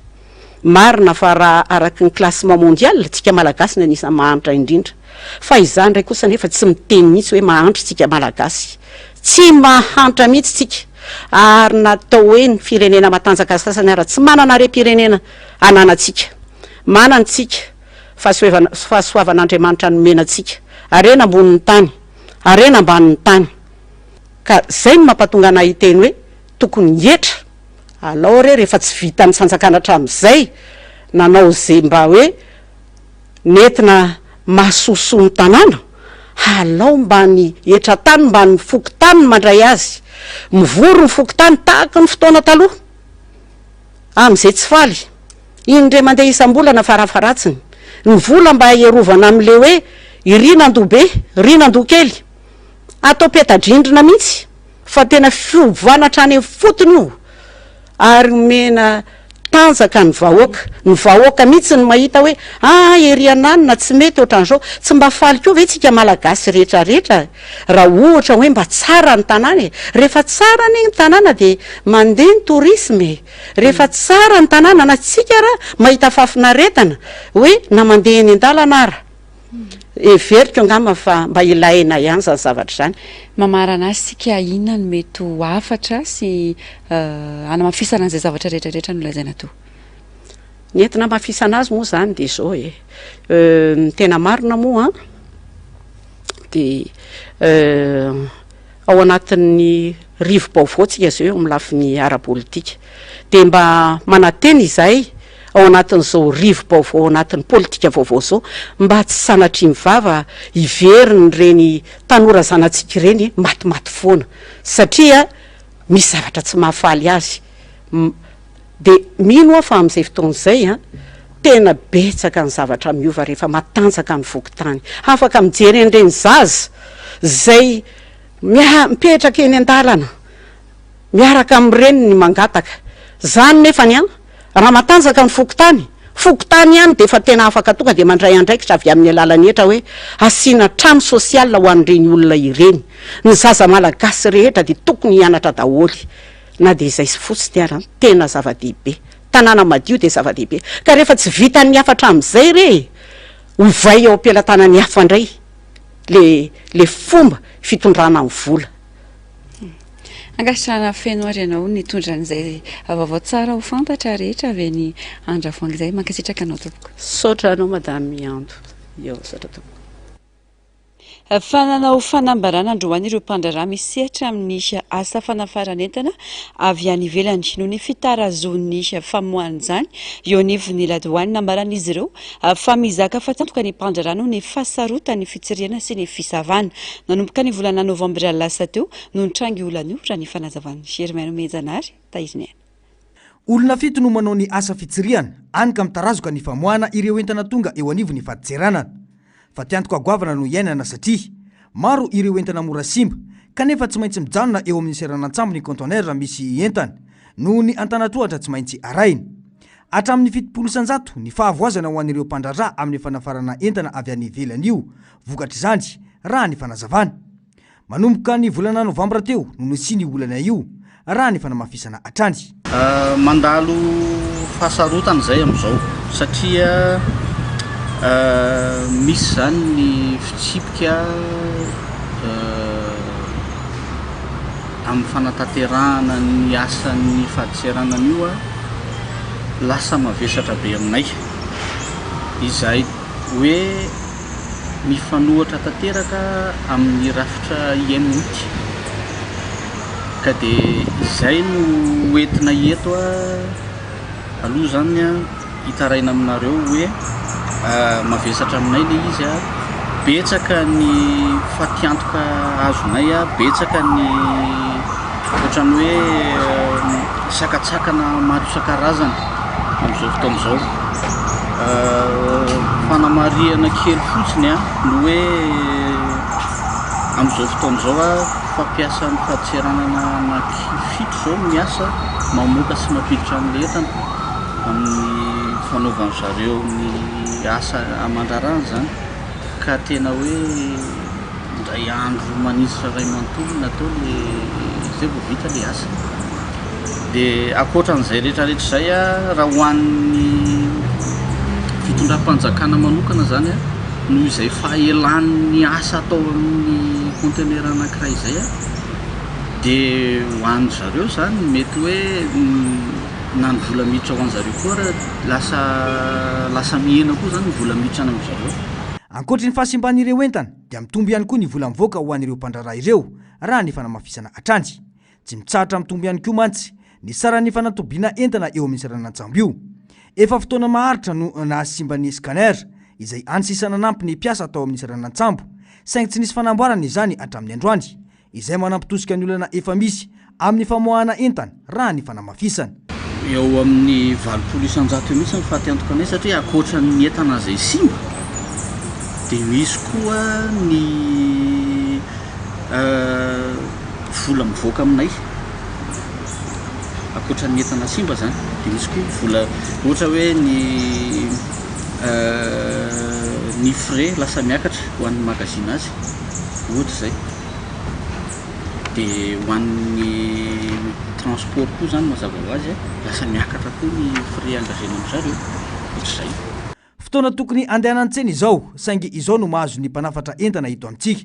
marina fa raha araky ny classement mondial tsika malagasy ny anisany mahantra indrindra fa izany ndray kosa nefa tsy miteny mihitsy hoe mahantra tsika malagasy tsy mahantra mihitsy tsika ary natao hoe ny firenena matanjaka sasany ara tsy manana re-pirenena ananatsika manantsika fahasoavan'Andriamanitra nomenantsika arena ambonin'ny tany arena ambanin'ny tany ka zay no mampatonga anay hiteny hoe tokony etra alao rehefa tsy vita ny sanjakana hatramin'izay nanao zay mba hoe nentina mahasoso ny tanàna alao mba ny etra tany mba ny fokotany mandray azy mivory ny fokotany tahaka ny fotoana taloha amin'izay tsy faly indre mandeha isam-bolana farafaratsiny ny vola mba hierovana amin'le hoe irinando be rinando kely atao petadrindrina mihitsy fa tena fiovanatra any fotony io ary mena tanjaka ny vahoaka mihitsy ny mahita hoe eriananina tsy mety ohatran'izao tsy mba faly koa ve tsika malagasy rehetrarehetra raha ohatra hoe mba tsara ny tanàna rehefa tsara ny tanàna dia mandeha ny tourisme rehefa tsara ny tanàna na tsika raha mahita fafinaretana hoe na mandeha eny an-dalana ara everiko angamba fa mba ilaina ihany zany zavatra zany mamarana azy sika inona no mety ho afatra sy anamafisana an'izay zavatra rehetrarehetra no lazaina to ny entina mafisana azy moa zany dia izao ny tena marina moa dia ao anatin'ny rivo-baovao tsika zao eo amin'ny lafiny ara-politika dia mba manateny izahay ao anatin'izao rivo-baovao ao anatin'ny politika vaovao zao mba tsy sanatry mivava iveriny reny tanora zanatsika ireny matimaty foana satria misy zavatra tsy mahafaly azy dia mino aho fa amin'izay fotoan'izay tena betsaka ny zavatra miova rehefa matanjaka ny vokotany afaka mijery an'ireny zaza zay mipetraka eny an-dalana miaraka amin'ireny ny mangataka zany nefany raha matanjaka ny fokotany fokotany ihany de efa tena afaka tonga de mandray andraikitra avy amin'ny alalany etra hoe asiana trano sosial ho an'ireny olona ireny ny zaza malagasy rehetra de tokony hianatra daholy na de izay sy fotsy de arany tena zava-dehibe tanàna madio de zava-dehibe ka rehefa tsy vita ny afatra amin'izay re ovay ao am-pelantanany hafa indray le fomba fitondrana amin'ny vola angatrana feno ary ianao nitondran'izay vaovao tsara ho fantatra rehetra avy ny andravoangy izay mankasitraka anao tompoko saotra anao madame Miando eo saotra tompoko fananao fanambarana androany ireo mpandrarà misehatra amin'ny asa fanafaranentana avy any ivelany noho ny fitarazon'ny famohan'izany eo nivony ladoany nambaran'izy ireo fa mizaka fa tantoka ny mpandrarà noho ny fahasarotany fitsiriana sy ny fisavana nanomboka ny volana novambra lasa teo no nitrangy olana io raha ny fanazavany Germain Menjanary taiziny any olona fito no manao ny asa fitsiriana anyka mitarazoka ny famoahana ireo entana tonga eo anivony fatiseranana fa tiantoka goavana no iainana satria maro ireo entana mora simba kanefa tsy maintsy mijanona eo amin'ny seranantsambo ny conteneur misy entana noho ny antanatohatra tsy maintsy araina hatramin'ny 700 ny fahavoazana ho an'ireo mpandrarà amin'ny fanafarana entana avy any ivelany io vokatra izany raha ny fanazavana manomboka ny volana novambra teo no nisiny olana io raha ny fanamafisana atrany mandalo fahasarotana izay amin'izao satria misy zany ny fitsipika amin'ny fanatanterahana ny asan'ny fahadiseranana io lasa mavesatra be aminay izay hoe mifanohatra tanteraka amin'ny rafitra iemity ka de izay no entina eto aloha zany hitaraina aminareo hoe mavesatra aminay le izy betsaka ny fatiantoka azonay betsaka ny ohatrany hoe sakatsakana maro isan-karazany amin'izao fotoana izao fanamariana kely fotsiny no hoe amin'izao fotoana izao fampiasa ny fahadiseranana anakifito zao miasa mamoaka sy mampiditra amin'le entana amin'ny fanaovan'ny zareo ny asa amandrarana zany ka tena hoe ndray andro manisitra ray manontolo natao le zay vao vita le asa de akoatran'izay rehetrarehetra zay raha hoan'ny fitondram-panjakana manokana zany noho izay fahaelan'ny asa atao amin'ny conteneur anankiray izay de hoan'ny zareo zany mety hoe na ny vola miditra ho an'zareo koa raha lasa mihena koa zany ny vola miditra any amin'zareo ankoatry ny fahasimban'ireo entana dia mitombo ihany koa ny vola mivoaka ho an'ireo mpandrarà ireo raha ny fanamafisana atrany tsy mitsahatra mitombo ihany koa mantsy ny saran'ny fanatobiana entana eo amin'ny seranantsambo io efa fotoana maharitra no nahasimbany scanner izay ansisana nampy ny piasa atao amin'ny seranantsambo saingy tsy nisy fanamboarana izany hatramin'ny androany izay manampitosika ny olana efa misy amin'ny famoahana entana raha ny fanamafisana eo amin'ny 20% eo mihitsy ny fahatiantoka anay satria akoatra ny entana zay simba de misy koa ny vola mivoaka aminay akoatra ny entana simba zany de misy koa vola ohatra hoe ny frais lasa miakatra ho an'ny magazine azy ohatra zay de ho an'ny transport koa zany mazava ho azy lasa miakatra koa ny frais engagena amin'zareo ohatr'izay fotoana tokony andehanan-tsena izao saingy izao no mahazo ny mpanafatra entana ito amintsika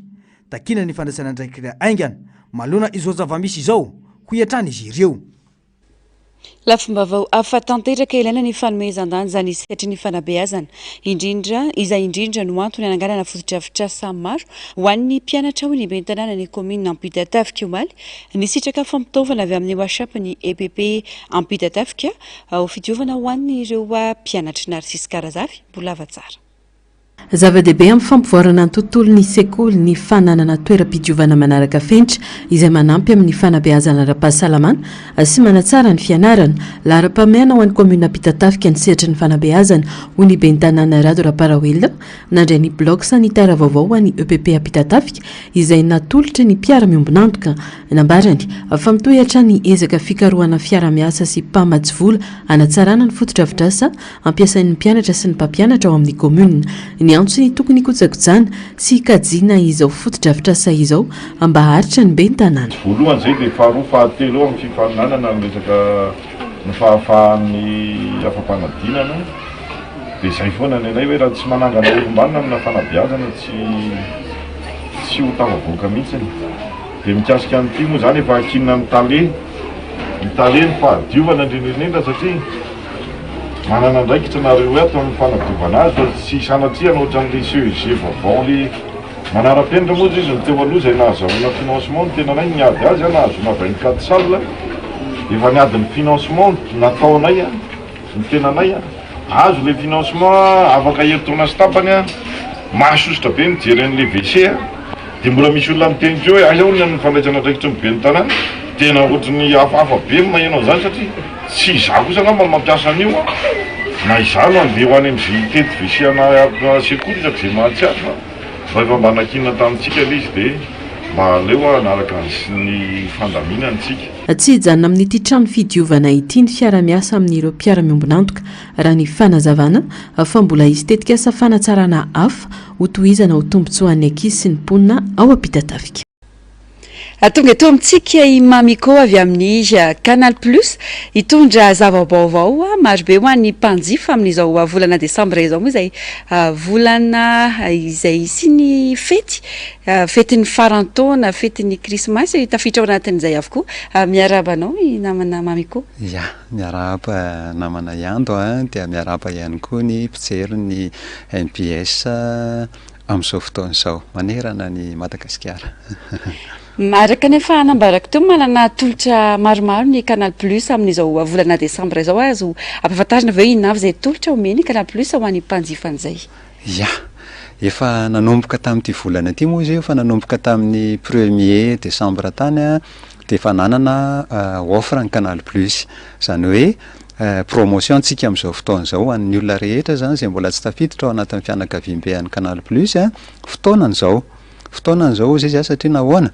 takina ny fandraisana andraikitra aingana malona izao zava-misy izao ho iatrany izy ireo lafombavao afa tanteraka ilaina ny fanomezan-danja zany setry ny fanabeazana izay indrindra no antony ananganana fotodrafitrasa maro ho an'ny mpianatra ho ny bentanàna ny commune Ampitatafika omaly ny sitraka fampitaovana avy amin'ny WhatsApp ny EPP Ampitatafika ho fitiovana ho an'ny ireo mpianatra Narcisse Karazavy mbola lava tsara Zava-dehibe amin'ny fampivoarana ny tontolo ny sekoly ny fananana toeram-pidiovana manaraka fenitra izay manampy amin'ny fanabeazana ara-pahasalamana sy manatsara ny fianarana. Lara-pamiana ho an'ny komuna Pitatafika ny sehatry ny fanabeazana ho ny ben'ny tanàna Rado Raparaoelina nandray ny bloc sanitaire vaovao ho an'ny EPP Pitatafika izay natolotra ny mpiara-miombonantoka nambarany fa mitohatra ny ezaka fikarohana fiara-miasa sy mpamatsy vola anatsarana ny fototra-avitrasa ampiasain'ny mpianatra sy ny mpampianatra ao amin'ny komuna. Ny antsony tokony kojakojana sy kajiana izao fototra-avitrasa izao mba haritra ny ben'ny tanàna. Voalohany zay dia faharoa fahatelo amin'ny fifaninanana ny resaka ny fahafahan'ny afa-panadinana dia izay foana ny anay hoe raha tsy manangana olombanina amina fanabeazana tsy ho tafavoaka mihitsiny. Dia mikasika an'ity moa zany efa ankinina ny tale ny fahadiovana indrindrindrindra satria manana ndraikitra nareo ato amin'ny fanadiovana azy fa tsy sanatriana ohatran'le CEG vaovao le manara-penitra moa izy ny teo aloha izay nahazahoana financement ny tena anay niady azy nahazona 24 salle efa niady ny financement nataonay ny tena anay azo le financement afaka heritaona sy tapany mahasositra be mijery an'le WC dia mbola misy olona miteny keo hoe aiza olona ny fandraisana ndraikitra ny be ny tanàna tena ohatrany hafahafa be mahenao zany satria tsy izaho kosa angamba mampiasa an'io na izaho no andeha ho any amin'ny tety WC sekoly satria mahatsiaro fa efa mba nakinina tamintsika le izy dia mba aleo anaraka ny fandaminantsika. Tsy hijanona amin'ity trano fidiovana ity ny fiara-miasa amin'ireo mpiara-miombonantoka raha ny fanazavana fa mbola hisy tetika asa fanatsarana hafa ho tohizana ho tombotsoan'ny ankizy sy ny mponina ao Pitatafika. Tonga eto amintsika i Mamiko avy amin'ny Canal Plus hitondra zava-baovao marobe ho an'ny mpanjifa amin'izao volana Desambra izao moa izay volana izay sy ny fetin'ny farantaona, fetin'ny Krismasy tafiditra ao anatin'izay avokoa. Miarabanao i namana Mamiko? Ya, miaraba namana Yando dia miaraba ihany koa ny mpijery ny NPS amin'izao fotoana izao manerana ny Madagasikara. Araka nefa anambarako teo manana tolotra maromaro ny Canal Plus amin'izao volana Desambra izao azo ampahafantarina ve inona avy izay tolotra omeny Canal Plus ho an'ny mpanjifan'izay? Ya, efa nanomboka tamin'ity volana ity moa izy efa nanomboka tamin'ny 1er Desambra tany dia efa nanana offre ny Canal Plus izany hoe promotion tsika amin'izao fotoana izao an'ny olona rehetra zany izay mbola tsy tafiditra ao anatin'ny fianakaviam-bean'ny Canal Plus fotoanan'izao izy satria nahoana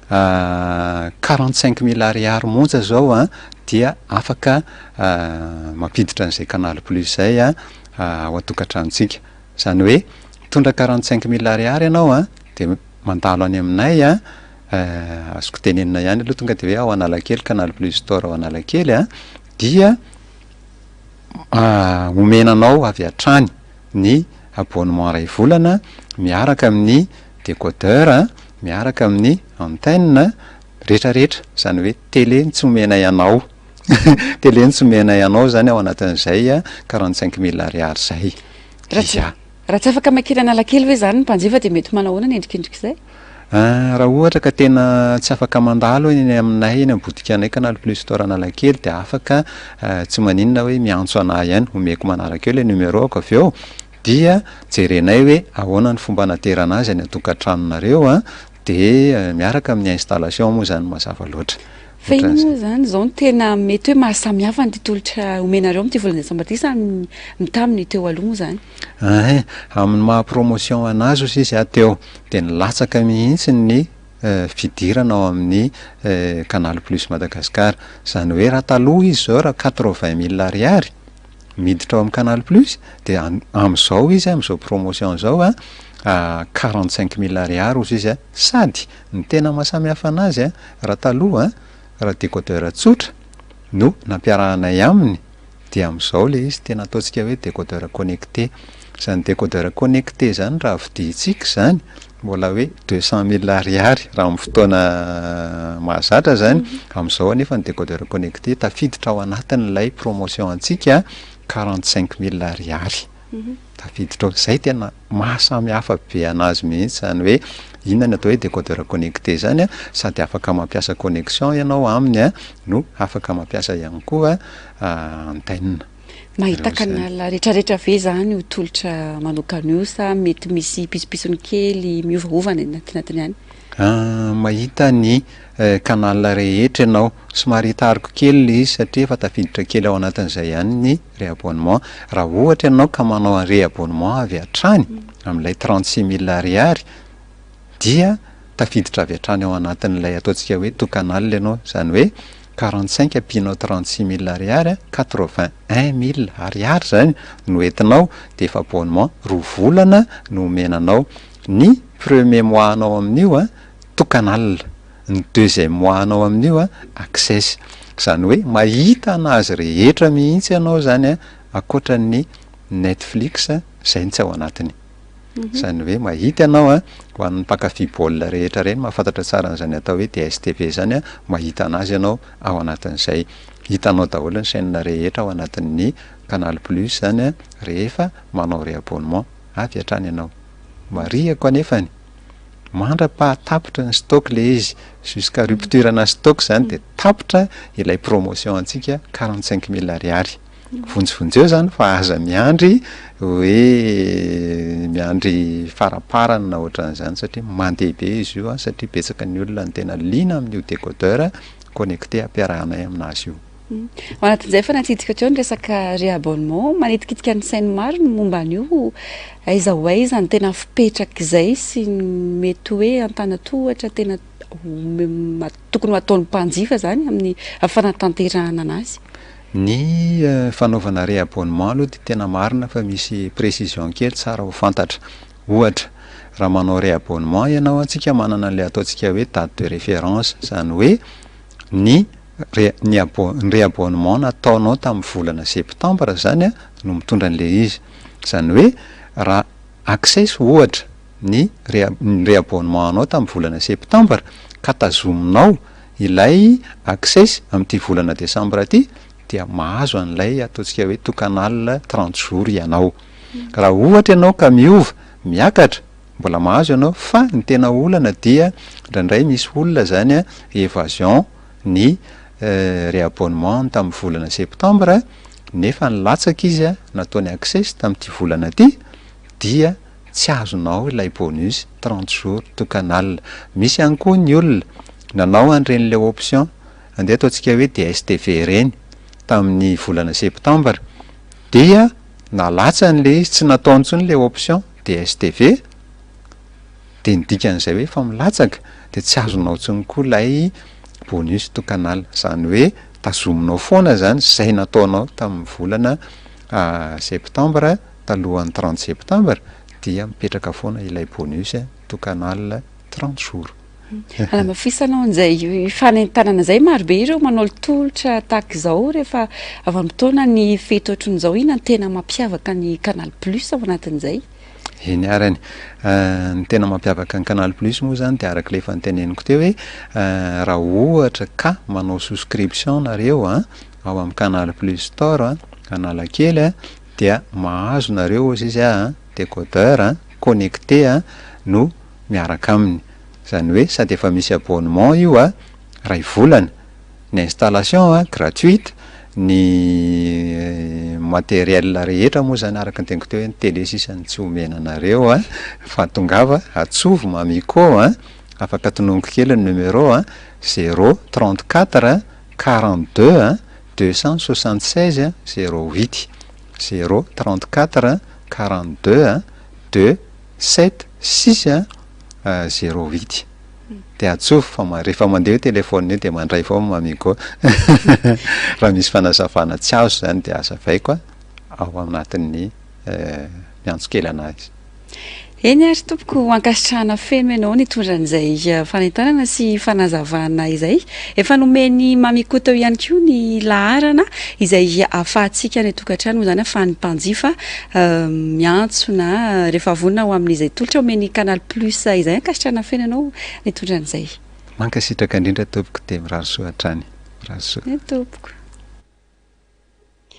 45,000 ariary monja zao dia afaka mampiditra an'izay Canal Plus zay ao atokantranotsika izany hoe mitondra 45,000 ariary ianao dia mandalo any aminay azoko tenenina ihany aloha tonga dia hoe ao Analakely Canal Plus Store ao Analakely dia omenanao avy hatrany ny abonnement ray volana miaraka amin'ny décodeur miaraka amin'ny antenne rehetrarehetra izany hoe télé ny tsy omena ianao télé ny tsy omena ianao zany ao anatin'izay 45,000 ariary zay. Raha tsy afaka makeny Analakely hoe zany ny mpanjifa dia mety manahoana ny endrikendrika izay? Raha ohatra ka tena tsy afaka mandalo eny aminay eny ambodikanay Canal Plus Store Analakely dia afaka tsy maninona hoe miantso anahy ihany omeko manaraka eo le numéroako avy eo dia jerenay hoe ahoana ny fomba naterana azy any atokantranonareo dia miaraka amin'ny installation moa zany mazava loatra. Fa iny moa zany izao no tena mety hoe mahasamihafa ny tolotra omenareo amin'ity volana Desambra ity sa taminy teo aloha moa zany? Amin'ny maha promotion anazy ozy izy teo dia nilatsaka mihitsy ny fidirana ao amin'ny Canal Plus Madagasikara izany hoe raha taloha izy zao raha 80,000 ariary miditra ao amin'ny Canal Plus dia amin'izao izy amin'izao promotion zao 45,000 ariary ozy izy sady ny tena mahasamihafa anazy raha taloha raha décodeur tsotra no nampiarahanay aminy dia amin'izao le izy tena ataontsika hoe décodeur connecté izany décodeur connecté zany raha vidintsika zany mbola hoe 200,000 ariary raha amin'ny fotoana mahazatra zany amin'izao anefa ny décodeur connecté tafiditra ao anatin'ilay promotion antsika 45,000 ariary tafiditra ao zay tena mahasamihafa be anazy mihitsy zany hoe inona ny atao hoe décodeur connecté zany sady afaka mampiasa connexion ianao aminy no afaka mampiasa ihany koa antenne. mahita kanala rehetrarehetra ve zany ho tolotra manokana io sa mety misy pisopisony kely miovaovana anatinatiny any mahita ny kanala rehetra ianao somary hitariko kely izy satria efa tafiditra kely ao anatin'izay ihany ny réabonnement raha ohatra ianao ka manao an réabonnement avy hatrany amin'ilay 36 000 ariary dia tafiditra avy hatrany ao anatin'ilay ataontsika hoe tokanala ianao zany hoe 45 apinao 36 000 ariary 81 000 ariary zany no entinao de efa abonnement roa volana no menanao ny premier mois anao amin'io tokanala ny deuxième mois anao amin'io access zany hoe mahita anazy rehetra mihitsy ianao zany akoatran'ny Netflix zay ny tsy ao anatiny zany hoe mahita ianao ho an'ny mpakafy baolina rehetra reny mahafantatra tsara n'izany atao hoe DSTV zany mahita anazy ianao ao anatin'izay hitanao daholo ny chaîne rehetra ao anatin'ny Canal Plus zany rehefa manao réabonnement avy hatrany ianao mariako anefany mandra-pahatapitra ny stock le izy jusqu'à rupture na stock zany de tapitra ilay promotion antsika 45 000 ariary vonjovonjeo zany fa aza miandry hoe miandry faraparany na ohatran'izany satria mandeha be izy io satria betsaka ny olona ny tena lina amin'io décodeur connecté ampiarahanay aminazy io ao anatin'izay fa natidika otreo ny resaka réabonnement manetikitika ny sainy maro ny momba an'io aiza ho aiza ny tena fipetraka izay sy mety hoe antanatohatra tena tokony ho ataon'ny mpanjifa zany amin'ny fanatanterahana anazy ny fanaovana réabonnement aloha dia tena marina fa misy précision kely tsara ho fantatra ohatra raha manao réabonnement ianao antsika manana an'ilay ataontsika hoe date de référence zany hoe ny réabonnement nataonao tamin'ny volana septembre zany no mitondra an'le izy zany hoe raha access ohatra ny réabonnement anao tamin'ny volana septembre ka tazominao ilay access amin'ity volana décembre aty dia mahazo an'ilay ataontsika hoe tokanala 30 jours ianao raha ohatra ianao ka miova miakatra mbola mahazo ianao fa ny tena olana dia indraindray misy olona zany évasion ny réabonnement tamin'ny volana septembre nefa nilatsaka izy nataony access tamin'ity volana aty dia tsy azonao ilay bonus 30 jours tokanala misy ihany koa ny olona nanao an'ireny le option andeha ataontsika hoe DSTV reny tamin'ny volana septembre dia nalatsa an'le izy tsy nataony ntsony le option DSTV de ny dikan'izay hoe fa milatsaka de tsy azonao ntsony koa lay bonus tokanala zany hoe tazominao foana zany zay nataonao tamin'ny volana septembre talohan'ny 30 septembre dia mipetraka foana ilay bonus tokanala 30 jours ala mafisanao an'izay fanentanana zay marobe ireo manao tolotra tahaka izao rehefa avy am'taona ny fety ohatran'izao ina ny tena mampiavaka ny Canal Plus ao anatin'izay eny arany ny tena mampiavaka ny Canal Plus moa zany de araka le efa niteneniko teo hoe raha ohatra ka manao souscription nareo ao amin'ny Canal Plus Store Analakely dia mahazo nareo izy décodeur connecté no miaraka aminy zany hoe sady efa misy abonnement io ray volana ny installation gratuite ny matériel rehetra moa zany araka ny teniko teo hoe ny télé sisany tsy omenanareo fa tongava atsovo mamiko afaka tonongo kely ny numéro 034 42 276 08 034 42 276 08 de atsovo fa rehefa mandeha téléphone io de mandray fao mamiko raha misy fanazavana tsy azo zany de azavaiko ao anatin'ny miantso kely anazy eny ary tompoko ankasitrahana feno ianao nitondran'izay fanentanana sy fanazavana izay efa nomeny mamiko teo ihany koa ny laharana izay ahafahantsika ny tokantrano moa zany fa ny mpanjifa miantsona rehefa vonona ao amin'izay tolotra omeny Canal Plus izay ankasitrahana feno ianao nitondran'izay mankasitraka indrindra tompoko de mirarosoa hatrany mirarosoa tompoko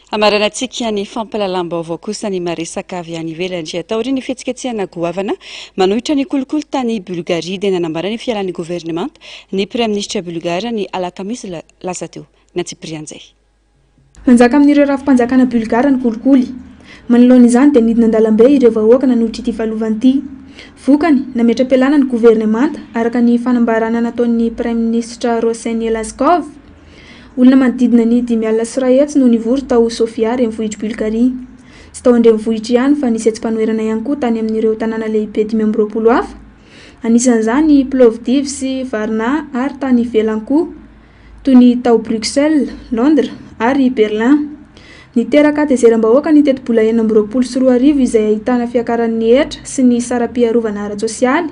amaranantsika ny fampalalam-baovao kosa ny maresaka avy any ivelany atao ry ny fihetsiketsehana goavana manohitra ny kolokolo tany Bulgarie dia nanambara ny fialan'ny gouvernement ny prime ministre bulgare ny alakamisy lasa teo ny Antsiprianjay manjaka amin'ireo rafim-panjakana bulgare ny kolikoly manoloan'izany dia nidina an-dalambe ireo vahoaka nanohitra ity fahalovany ity vokany nametra-pialana ny governemanta araka ny fanambarana nataon'ny prime ministre Roseny Laskov olona manodidina ny 5,1 no nivory tao Sofia renivohitra Bulgaria tsy tao andrenivohitra ihany fa nisy etsim-panoherana ihany koa tany amin'ireo tanàna lehibe 520 hafa anisan'izany Plovdiv sy Varna ary tany ivelany koa toy ny tao Bruxelles, Londres ary Berlin. Niteraka tezeram-bahoaka ny teti-bola 2024 izay ahitana fiakaran'ny hetra sy ny saram-piarovana ara-tsosialy.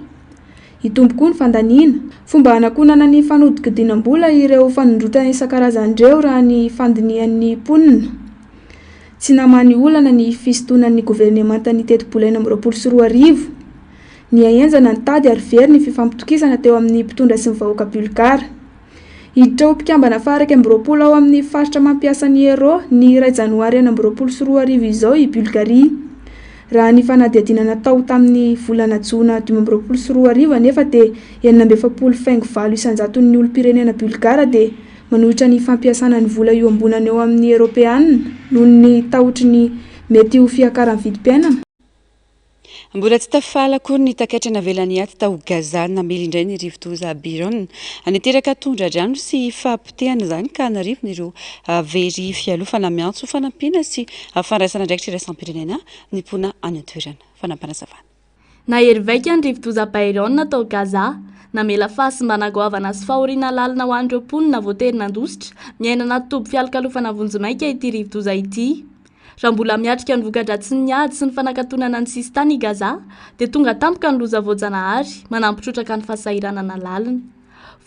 Hitombo koa ny fandaniana, fomba hanakonana ny fanodikodinam-bola ireo fanondrotana isan-karazan'ireo raha ny fandinian'ny mponina. Tsy namany olana ny fisintonan'ny governemanta ny teti-bola 2024. Ny ahenjana ny tady ary very ny fifampitokisana teo amin'ny mpitondra sy ny vahoaka bulgare. Hiditra ho mpikambana faha 20 ao amin'ny faritra mampiasa ny euro ny 2 janoary 2024 izao i Bulgaria. Raha ny fanadihadina natao tamin'ny volana Jona 2024 nefa dia 7.7 isanjaton'ny olom-pirenena bulgare dia manohitra ny fampiasana ny vola io ambonany eo amin'ny Europeanina noho ny tahotry ny mety ho fiakaran'ny vidim-piainana. Mbola tsy tafahala akory ny takaitrana velany aty tao Gaza namely indray ny rivotoza Biron aniteraka tondra-drano sy fahampitehana izany ka narivony ireo very fialofana miantso fanampiana sy fandraisana ndraikitra iraisam-pirenena nimpona any an-toerana fanampanazavana. Na herivaika ny rivotoza Biron tao Gaza namela fahasimbana goavana sy fahoriana lalina ho an'ireo mponina voatery-nandositra miaina anaty toby fialokalofana vonjimaika ity rivotoza ity. Raha mbola miatrika ny voka-dratsy ny ady sy ny fanakatonana ny sisy tany i Gaza dia tonga tampoka ny loza voajanahary manampitrotraka ny fahasahiranana lalina.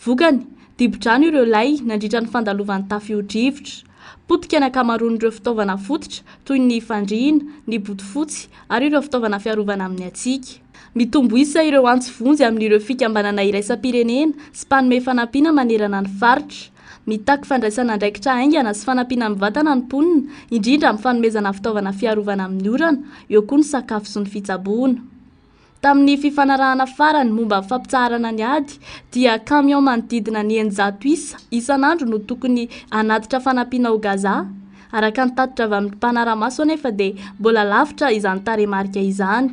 Vokany dibo-drano ireo lay nandritra ny fandalovan'ny tafio-drivotra. Potika ny akamaroan'ireo fitaovana fototra toy ny fandriana, ny bodofotsy ary ireo fitaovana fiarovana amin'ny hatsiaka. Mitombo isa ireo antsy-vonjy amin'ireo fikambanana iraisam-pirenena sy mpanome fanampiana manerana ny faritra. Mitaky fandraisana ndraikitra aingana sy fanampiana mivantana ny mponina, indrindra amin'ny fanomezana fitaovana fiarovana amin'ny orana, eo koa ny sakafo sy ny fitsaboana. Tamin'ny fifanarahana farany momba fampitsaharana ny ady, dia camion manodidina ny 900 isan'andro no tokony anatitra fanampiana ho Gaza. Araka ny tatitra avy amin'ny mpanara-maso anefa dia mbola lavitra izany taremarika izany.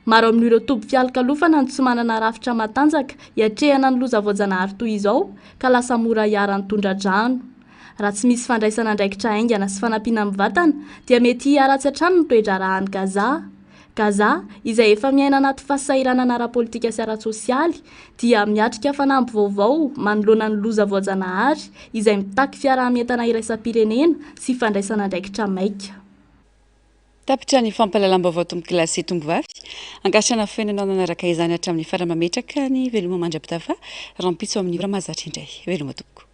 Maro amin'ireo toby fialokalofana ny tsy manana rafitra matanjaka hiatrehana ny loza voajanahary toy izao ka lasa mora hiaran'ny tondra-drano. Raha tsy misy fandraisana ndraikitra aingana sy fanampiana mivantana dia mety hiaratsy hatrany ny toe-draharahan'ny Gaza. Gaza izay efa miaina anaty fahasahiranana ara-politika sy ara-tsosialy dia miatrika fanampy vaovao manoloana ny loza voajanahary izay mitaky fiarahamientana iraisam-pirenena sy fandraisana ndraikitra maika. Tapitra ny fampalalam-baovao tomboky lasy tombovavy angasana fenanao nanaraka izany hatramin'ny faramametraka ny veloma mandra-pitafa rampitso amin'ny ora mahazatra indray veloma tompoko.